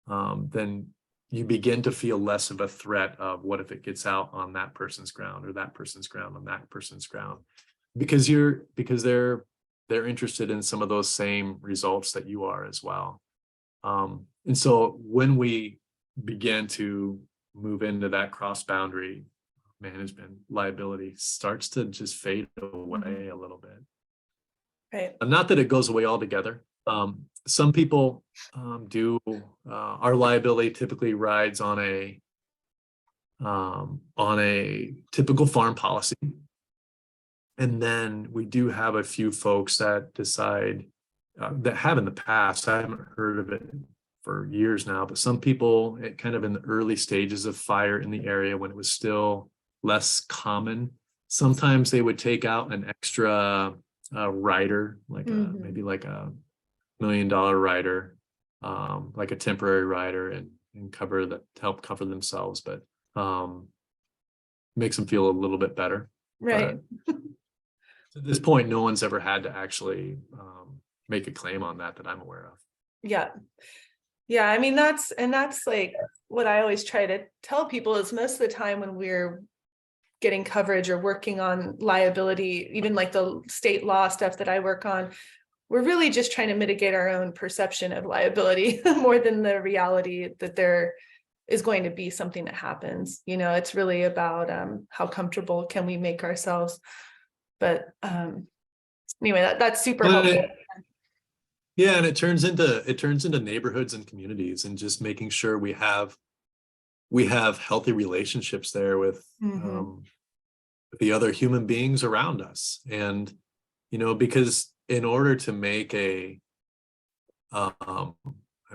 then you begin to feel less of a threat of what if it gets out on that person's ground or that person's ground on that person's ground, because they're interested in some of those same results that you are as well. And so when we began to move into that cross boundary management, liability starts to just fade away a little bit. Right. Not that it goes away altogether. Some people do. Our liability typically rides on a typical farm policy. And then we do have a few folks that decide that have in the past. I haven't heard of it for years now, but some people, kind of in the early stages of fire in the area when it was still less common, sometimes they would take out an extra rider, like maybe like $1 million rider, like a temporary rider, and help cover themselves, but makes them feel a little bit better. Right. But at this point, no one's ever had to actually make a claim on that I'm aware of. Yeah. Yeah. I mean, that's like what I always try to tell people is most of the time when we're getting coverage or working on liability, even like the state law stuff that I work on, we're really just trying to mitigate our own perception of liability more than the reality that there is going to be something that happens. You know, it's really about how comfortable can we make ourselves. But anyway, that's super helpful. Yeah, and it turns into neighborhoods and communities, and just making sure we have healthy relationships there with the other human beings around us. And because in order to make I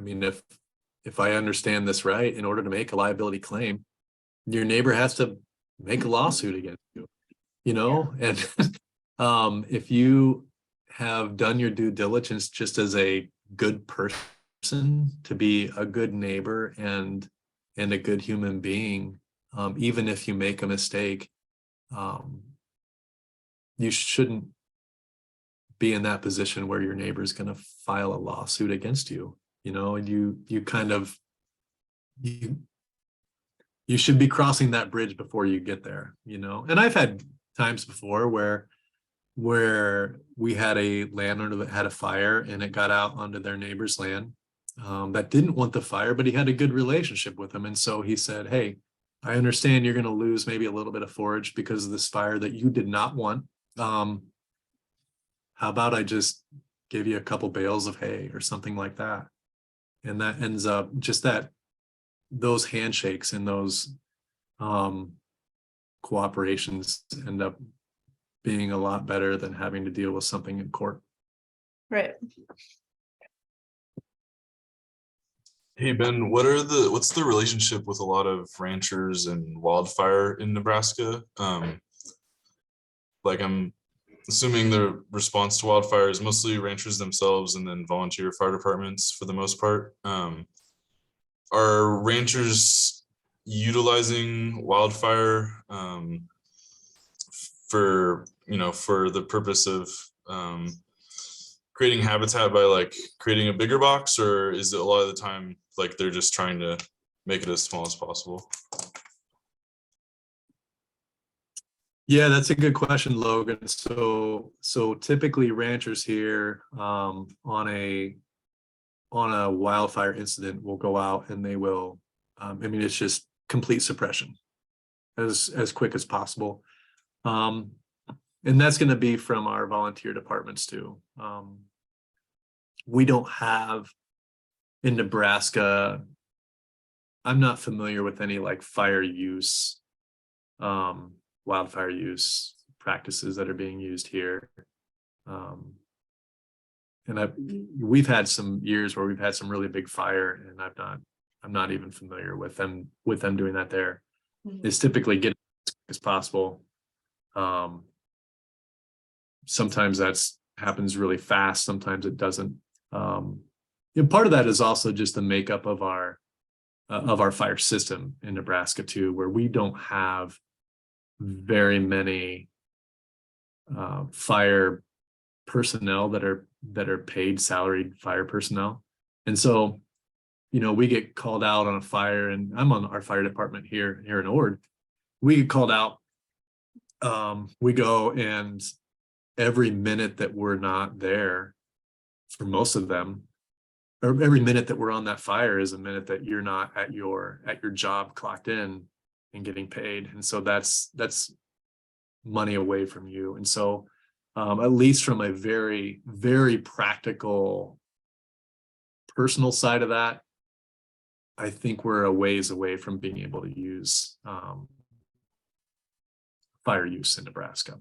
mean, if I understand this right, in order to make a liability claim, your neighbor has to make a lawsuit against you, and if you have done your due diligence just as a good person, to be a good neighbor and a good human being, even if you make a mistake, you shouldn't be in that position where your neighbor is going to file a lawsuit against you. You kind of, you should be crossing that bridge before you get there, and I've had times before where we had a landowner that had a fire and it got out onto their neighbor's land that didn't want the fire, but he had a good relationship with them. And so he said, hey, I understand you're going to lose maybe a little bit of forage because of this fire that you did not want. How about I just give you a couple bales of hay or something like that? And that ends up just those handshakes and those cooperations end up being a lot better than having to deal with something in court. Right. Hey Ben, what's the relationship with a lot of ranchers and wildfire in Nebraska? Like I'm assuming the response to wildfire is mostly ranchers themselves and then volunteer fire departments for the most part. Are ranchers utilizing wildfire for the purpose of creating habitat by like creating a bigger box, or is it a lot of the time like they're just trying to make it as small as possible? Yeah, that's a good question, Logan. So typically ranchers here on a wildfire incident will go out and they will it's just complete suppression as quick as possible. And that's going to be from our volunteer departments too. We don't have in Nebraska, I'm not familiar with any like fire use, wildfire use practices that are being used here. And we've had some years where we've had some really big fire, and I'm not even familiar with them doing that there. It's typically get as quick as possible. Sometimes that's happens really fast, sometimes it doesn't. And part of that is also just the makeup of our fire system in Nebraska too, where we don't have very many fire personnel that are paid salaried fire personnel. And so, you know, we get called out on a fire, and I'm on our fire department here in Ord. We get called out. We go, and every minute that we're not there, for most of them, or every minute that we're on that fire is a minute that you're not at your job, clocked in and getting paid. And so that's money away from you. And so at least from a very, very practical personal side of that, I think we're a ways away from being able to use fire use in Nebraska.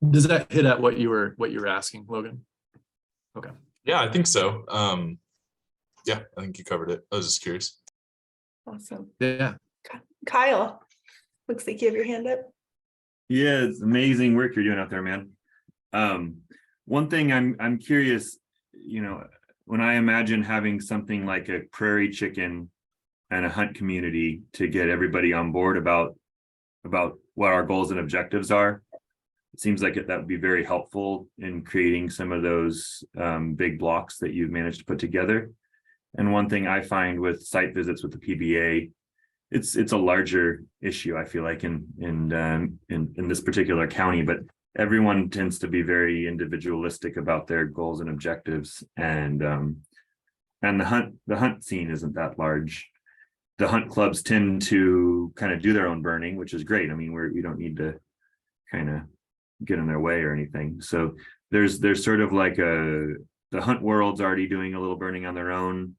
Does that hit at what you were asking, Logan? Okay. Yeah, I think so. Yeah, I think you covered it. I was just curious. Awesome. Yeah. Kyle, looks like you have your hand up. Yeah, it's amazing work you're doing out there, man. One thing I'm curious, you know, when I imagine having something like a prairie chicken and a hunt community to get everybody on board about what our goals and objectives are, it seems like that would be very helpful in creating some of those big blocks that you've managed to put together. And one thing I find with site visits with the PBA, it's a larger issue, I feel like, in this particular county, but everyone tends to be very individualistic about their goals and objectives, and the hunt scene isn't that large. The hunt clubs tend to kind of do their own burning, which is great. I mean, we don't need to kind of get in their way or anything. So there's sort of like the hunt world's already doing a little burning on their own.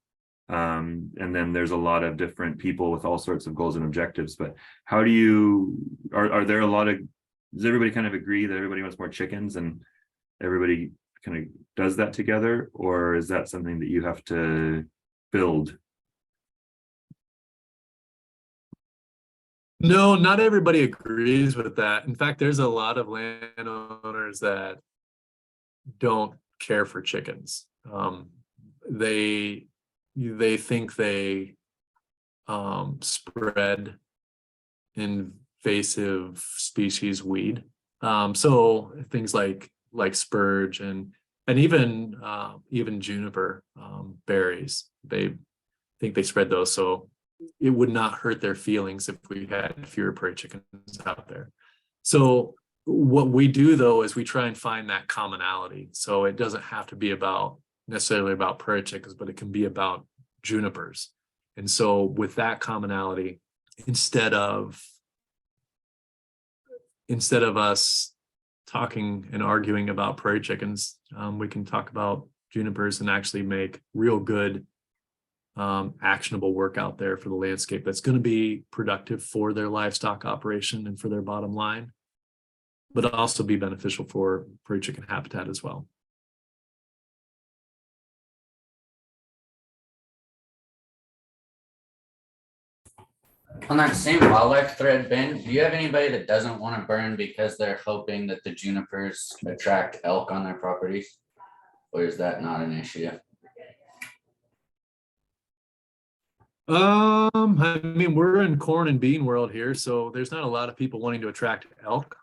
And then there's a lot of different people with all sorts of goals and objectives. But how do are there a lot of, does everybody kind of agree that everybody wants more chickens and everybody kind of does that together? Or is that something that you have to build? No, not everybody agrees with that. In fact, there's a lot of landowners that don't care for chickens. They think they spread invasive species weed. So things like spurge and even juniper berries. They think they spread those. So it would not hurt their feelings if we had fewer prairie chickens out there. So what we do though is we try and find that commonality. So it doesn't have to be necessarily about prairie chickens, but it can be about junipers. And so with that commonality, instead of us talking and arguing about prairie chickens, we can talk about junipers and actually make real good actionable work out there for the landscape that's going to be productive for their livestock operation and for their bottom line, but also be beneficial for prairie chicken habitat as well. On that same wildlife thread, Ben, do you have anybody that doesn't want to burn because they're hoping that the junipers attract elk on their properties? Or is that not an issue? I mean, we're in corn and bean world here, so there's not a lot of people wanting to attract elk.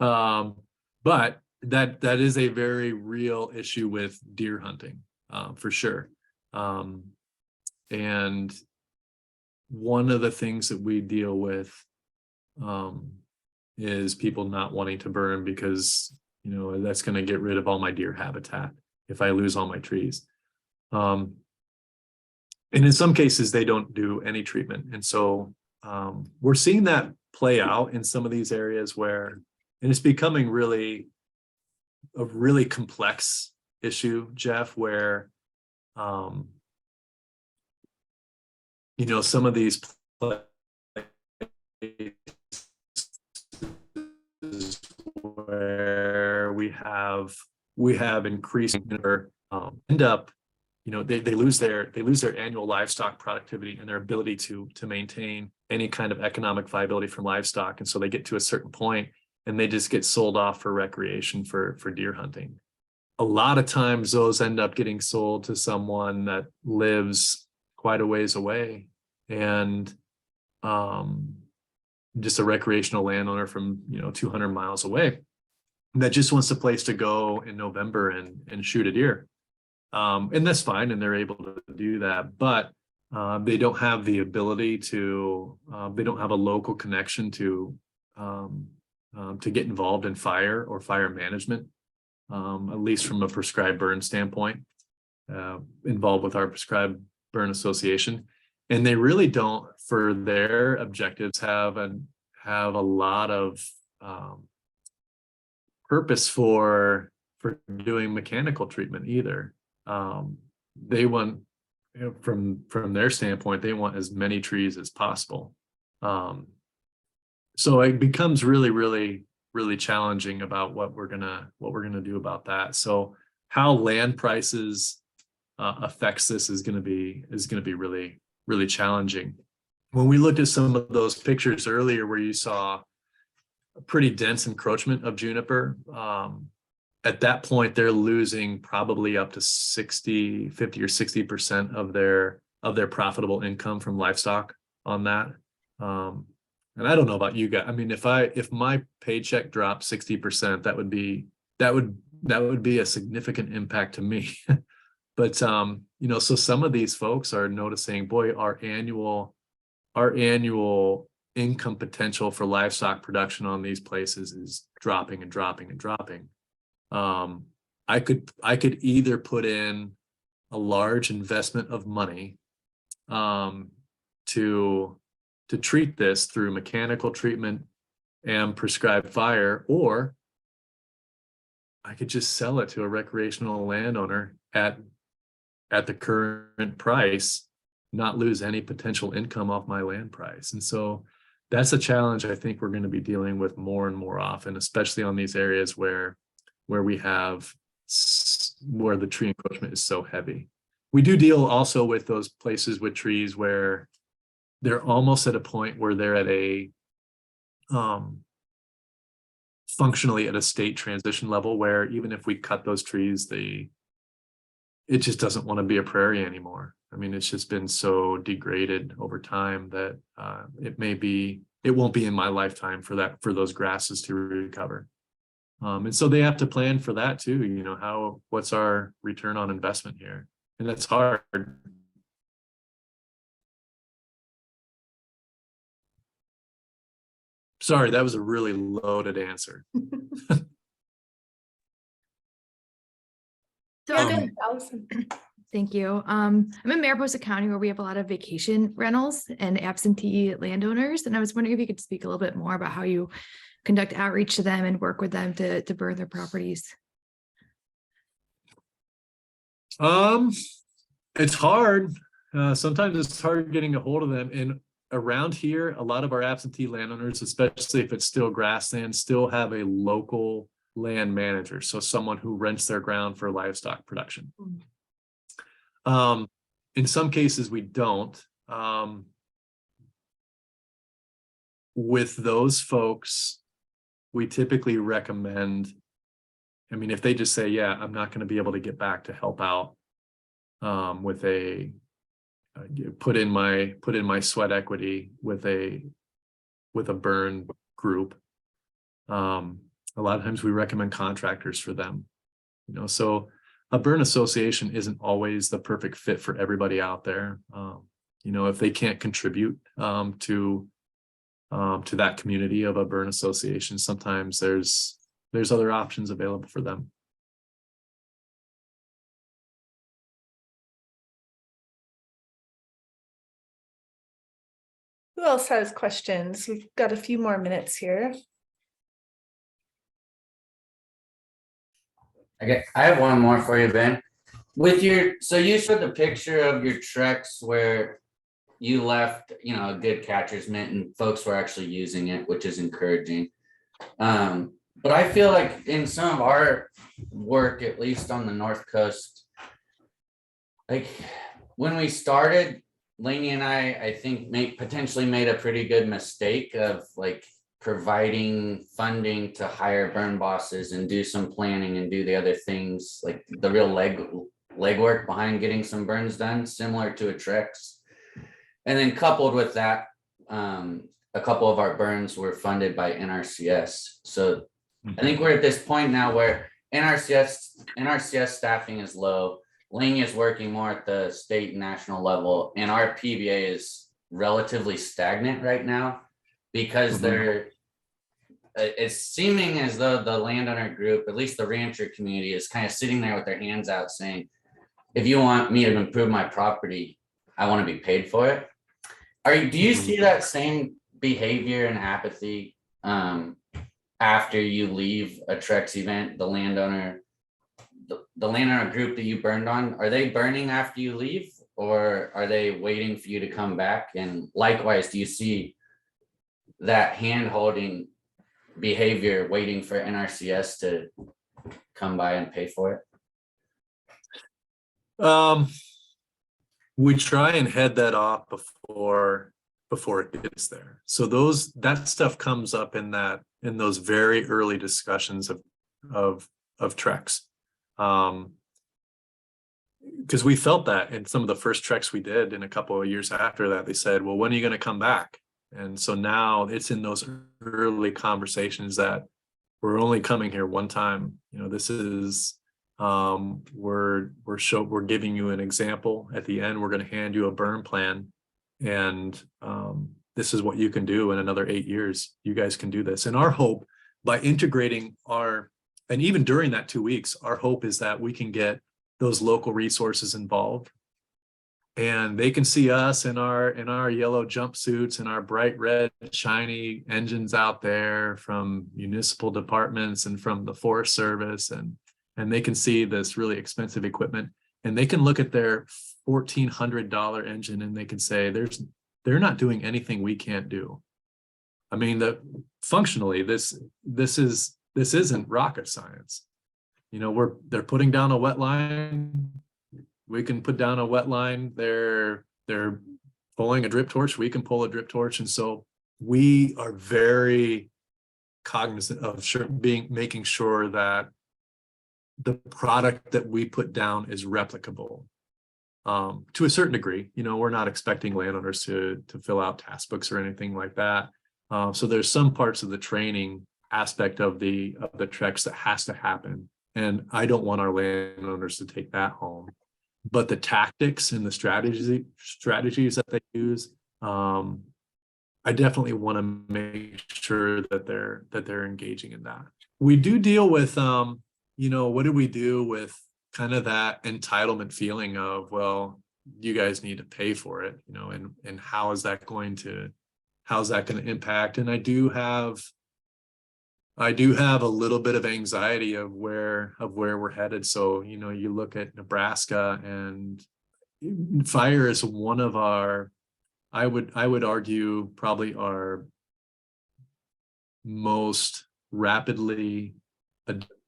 But that is a very real issue with deer hunting, for sure. And one of the things that we deal with is people not wanting to burn because, you know, that's going to get rid of all my deer habitat if I lose all my trees. And in some cases, they don't do any treatment. And so we're seeing that play out in some of these areas where, and it's becoming a really complex issue, Jeff, where, you know, some of these places where we have increasing end up, they lose their annual livestock productivity and their ability to maintain any kind of economic viability from livestock. And so they get to a certain point and they just get sold off for recreation for deer hunting. A lot of times those end up getting sold to someone that lives quite a ways away, and just a recreational landowner from 200 miles away that just wants a place to go in November and shoot a deer. And that's fine, and they're able to do that, but they don't have the ability to, they don't have a local connection to get involved in fire or fire management, at least from a prescribed burn standpoint, involved with our prescribed burn association. And they really don't, for their objectives, have a lot of purpose for doing mechanical treatment either. They want, from their standpoint, they want as many trees as possible. So it becomes really challenging about what we're gonna do about that. So how land prices affects this is gonna be really challenging. When we looked at some of those pictures earlier where you saw a pretty dense encroachment of juniper, at that point they're losing probably up to 50 or 60% of their profitable income from livestock on that. And I don't know about you guys. I mean, if my paycheck dropped 60%, that would be a significant impact to me. But so some of these folks are noticing, boy, our annual income potential for livestock production on these places is dropping and dropping and dropping. I could either put in a large investment of money to treat this through mechanical treatment and prescribed fire, or I could just sell it to a recreational landowner at the current price, not lose any potential income off my land price. And so that's a challenge I think we're going to be dealing with more and more often, especially on these areas where the tree encroachment is so heavy. We do deal also with those places with trees where they're almost at a point where they're at a functionally at a state transition level, where even if we cut those trees, it just doesn't want to be a prairie anymore. I mean, it's just been so degraded over time that it won't be in my lifetime for those grasses to recover. And so they have to plan for that too. What's our return on investment here? And that's hard. Sorry, that was a really loaded answer. So thank you. I'm in Mariposa County, where we have a lot of vacation rentals and absentee landowners. And I was wondering if you could speak a little bit more about how you conduct outreach to them and work with them to burn their properties. It's hard. Sometimes it's hard getting a hold of them. And around here, a lot of our absentee landowners, especially if it's still grassland, still have a local land manager. So someone who rents their ground for livestock production. In some cases we don't. With those folks, we typically recommend, I mean, if they just say, yeah, I'm not going to be able to get back to help out with put in my sweat equity with a burn group. A lot of times we recommend contractors for them, so a burn association isn't always the perfect fit for everybody out there. If they can't contribute to that community of a burn association, sometimes there's other options available for them. Who else has questions? We've got a few more minutes here. Okay, I have one more for you, Ben. So you showed the picture of your treks where you left, a good catcher's mitt and folks were actually using it, which is encouraging. But I feel like in some of our work, at least on the North Coast, like, when we started, Lainey and I think potentially made a pretty good mistake of like providing funding to hire burn bosses and do some planning and do the other things, like the real legwork behind getting some burns done, similar to a Trex. And then coupled with that, a couple of our burns were funded by NRCS. So I think we're at this point now where NRCS staffing is low. Lainey is working more at the state and national level, and our PBA is relatively stagnant right now because it's seeming as though the landowner group, at least the rancher community, is kind of sitting there with their hands out saying, if you want me to improve my property, I want to be paid for it. Do you see that same behavior and apathy after you leave a Trex event? The landowner group that you burned on, are they burning after you leave, or are they waiting for you to come back? And likewise, do you see that hand-holding behavior waiting for NRCS to come by and pay for it? We try and head that off before it gets there. So that stuff comes up in those very early discussions of Trex. Because we felt that in some of the first Trex we did, in a couple of years after that, they said, well, when are you going to come back? And so now it's in those early conversations that we're only coming here one time. You know, this is we're giving you an example. At the end, we're going to hand you a burn plan, and this is what you can do in another 8 years. You guys can do this. And our hope, by integrating and even during that 2 weeks, our hope is that we can get those local resources involved, and they can see us in our yellow jumpsuits and our bright red shiny engines out there from municipal departments and from the Forest Service, and they can see this really expensive equipment, and they can look at their $1,400 engine and they can say, they're not doing anything we can't do. I mean, functionally, this isn't rocket science. You know, they're putting down a wet line. We can put down a wet line. They're pulling a drip torch. We can pull a drip torch. And so we are very cognizant of making sure that the product that we put down is replicable to a certain degree. You know, we're not expecting landowners to fill out task books or anything like that. So there's some parts of the training aspect of the Trex that has to happen. And I don't want our landowners to take that home. But the tactics and the strategies that they use, I definitely want to make sure that they're engaging in that. We do deal with you know, what do we do with kind of that entitlement feeling of, well, you guys need to pay for it, you know, and how's that going to impact? And I do have a little bit of anxiety of where we're headed. So, you know, you look at Nebraska, and fire is one of our, I would argue, probably our most rapidly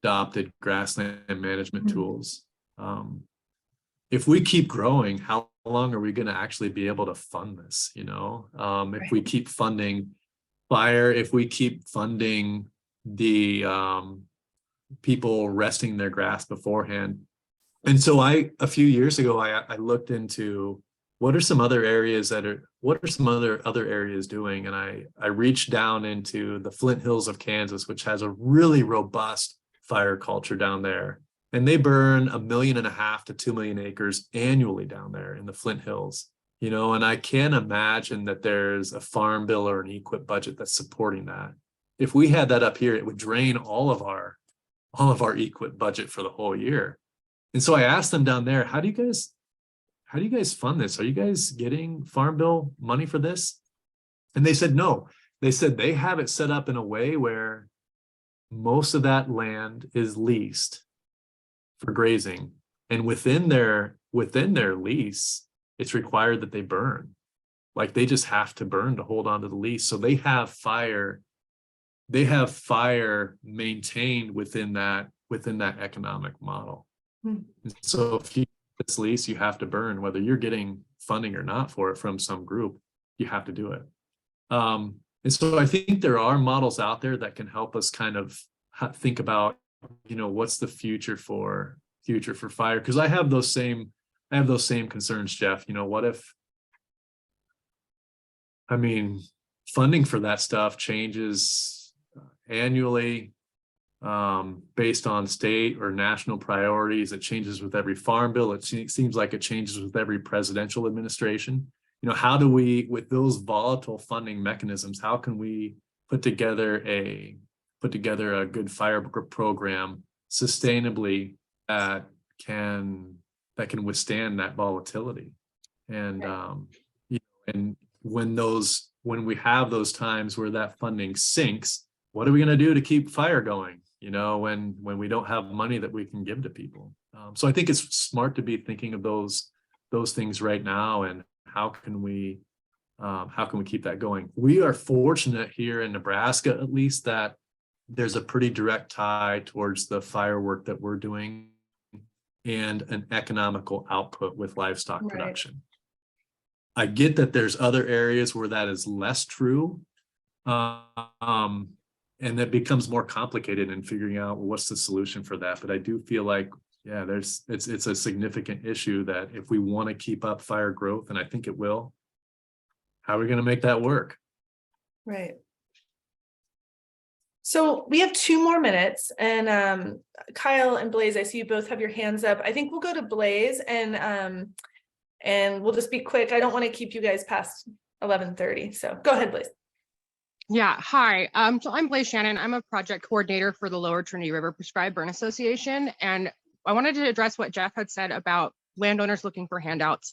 adopted grassland management tools. If we keep growing, how long are we going to actually be able to fund this? You know, if we keep funding fire, if we keep funding the people resting their grass beforehand. And so a few years ago, I looked into what are some other areas other areas doing? And I reached down into the Flint Hills of Kansas, which has a really robust fire culture down there. And they burn 1.5 million to 2 million acres annually down there in the Flint Hills. You know, and I can't imagine that there's a farm bill or an EQIP budget that's supporting that. If we had that up here, it would drain all of our EQIP budget for the whole year. And so I asked them down there, how do you guys fund this? Are you guys getting farm bill money for this? And they said no. They said they have it set up in a way where most of that land is leased for grazing, and within their lease, it's required that they burn. Like, they just have to burn to hold on to the lease. So they have fire maintained within that economic model. So if you lease, you have to burn, whether you're getting funding or not for it from some group, you have to do it. And so I think there are models out there that can help us kind of think about, what's the future for fire? Because I have those same concerns, Jeff. What if, funding for that stuff changes annually, based on state or national priorities. It changes with every farm bill. It seems like it changes with every presidential administration. How do we, with those volatile funding mechanisms, how can we put together a good fire program sustainably that can withstand that volatility? And and when we have those times where that funding sinks, what are we going to do to keep fire going? When we don't have money that we can give to people. So I think it's smart to be thinking of those things right now, and how can we keep that going? We are fortunate here in Nebraska, at least, that there's a pretty direct tie towards the firework that we're doing and an economical output with livestock production. I get that there's other areas where that is less true. And that becomes more complicated in figuring out what's the solution for that. But I do feel like, it's a significant issue that if we want to keep up fire growth, and I think it will, how are we going to make that work? Right. So we have 2 more minutes, and Kyle and Blaze, I see you both have your hands up. I think we'll go to Blaze, and we'll just be quick. I don't want to keep you guys past 11:30. So go ahead, Blaze. Yeah, hi. So I'm Blaze Shannon. I'm a project coordinator for the Lower Trinity River Prescribed Burn Association. And I wanted to address what Jeff had said about landowners looking for handouts.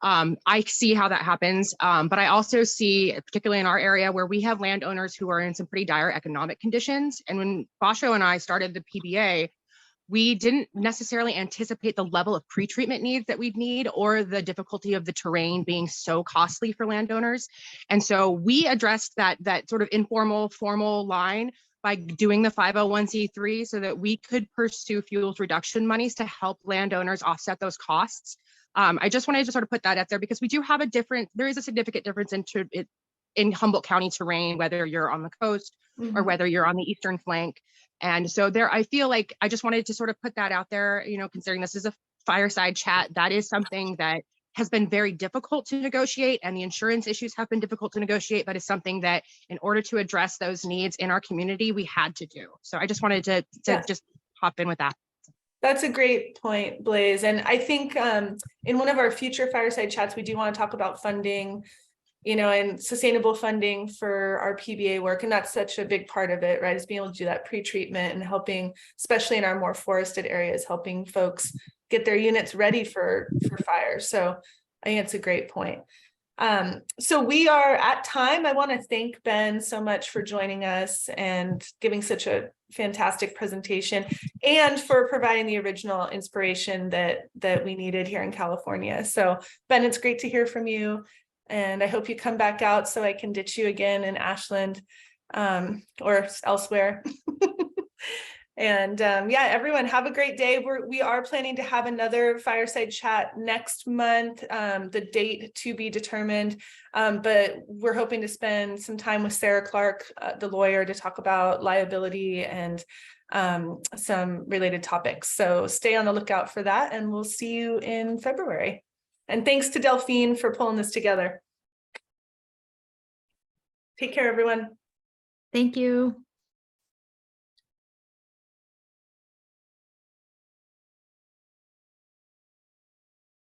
I see how that happens, but I also see, particularly in our area, where we have landowners who are in some pretty dire economic conditions. And when Basho and I started the PBA, we didn't necessarily anticipate the level of pre-treatment needs that we'd need, or the difficulty of the terrain being so costly for landowners. And so we addressed that sort of informal, formal line by doing the 501c3 so that we could pursue fuels reduction monies to help landowners offset those costs. I just wanted to sort of put that out there because we do have there is a significant difference in Humboldt County terrain, whether you're on the coast or whether you're on the eastern flank. And so I feel like I just wanted to sort of put that out there, considering this is a fireside chat, that is something that has been very difficult to negotiate, and the insurance issues have been difficult to negotiate, but it's something that in order to address those needs in our community, we had to do. So I just wanted to just hop in with that. That's a great point, Blaze. And I think in one of our future fireside chats, we do want to talk about funding, and sustainable funding for our PBA work. And that's such a big part of it, right? Is being able to do that pre-treatment and helping, especially in our more forested areas, helping folks get their units ready for fire. So I think it's a great point. So we are at time. I want to thank Ben so much for joining us and giving such a fantastic presentation, and for providing the original inspiration that we needed here in California. So Ben, it's great to hear from you. And I hope you come back out so I can ditch you again in Ashland or elsewhere. And everyone have a great day. We are planning to have another fireside chat next month, the date to be determined. But we're hoping to spend some time with Sarah Clark, the lawyer, to talk about liability and some related topics. So stay on the lookout for that, and we'll see you in February. And thanks to Delphine for pulling this together. Take care, everyone. Thank you.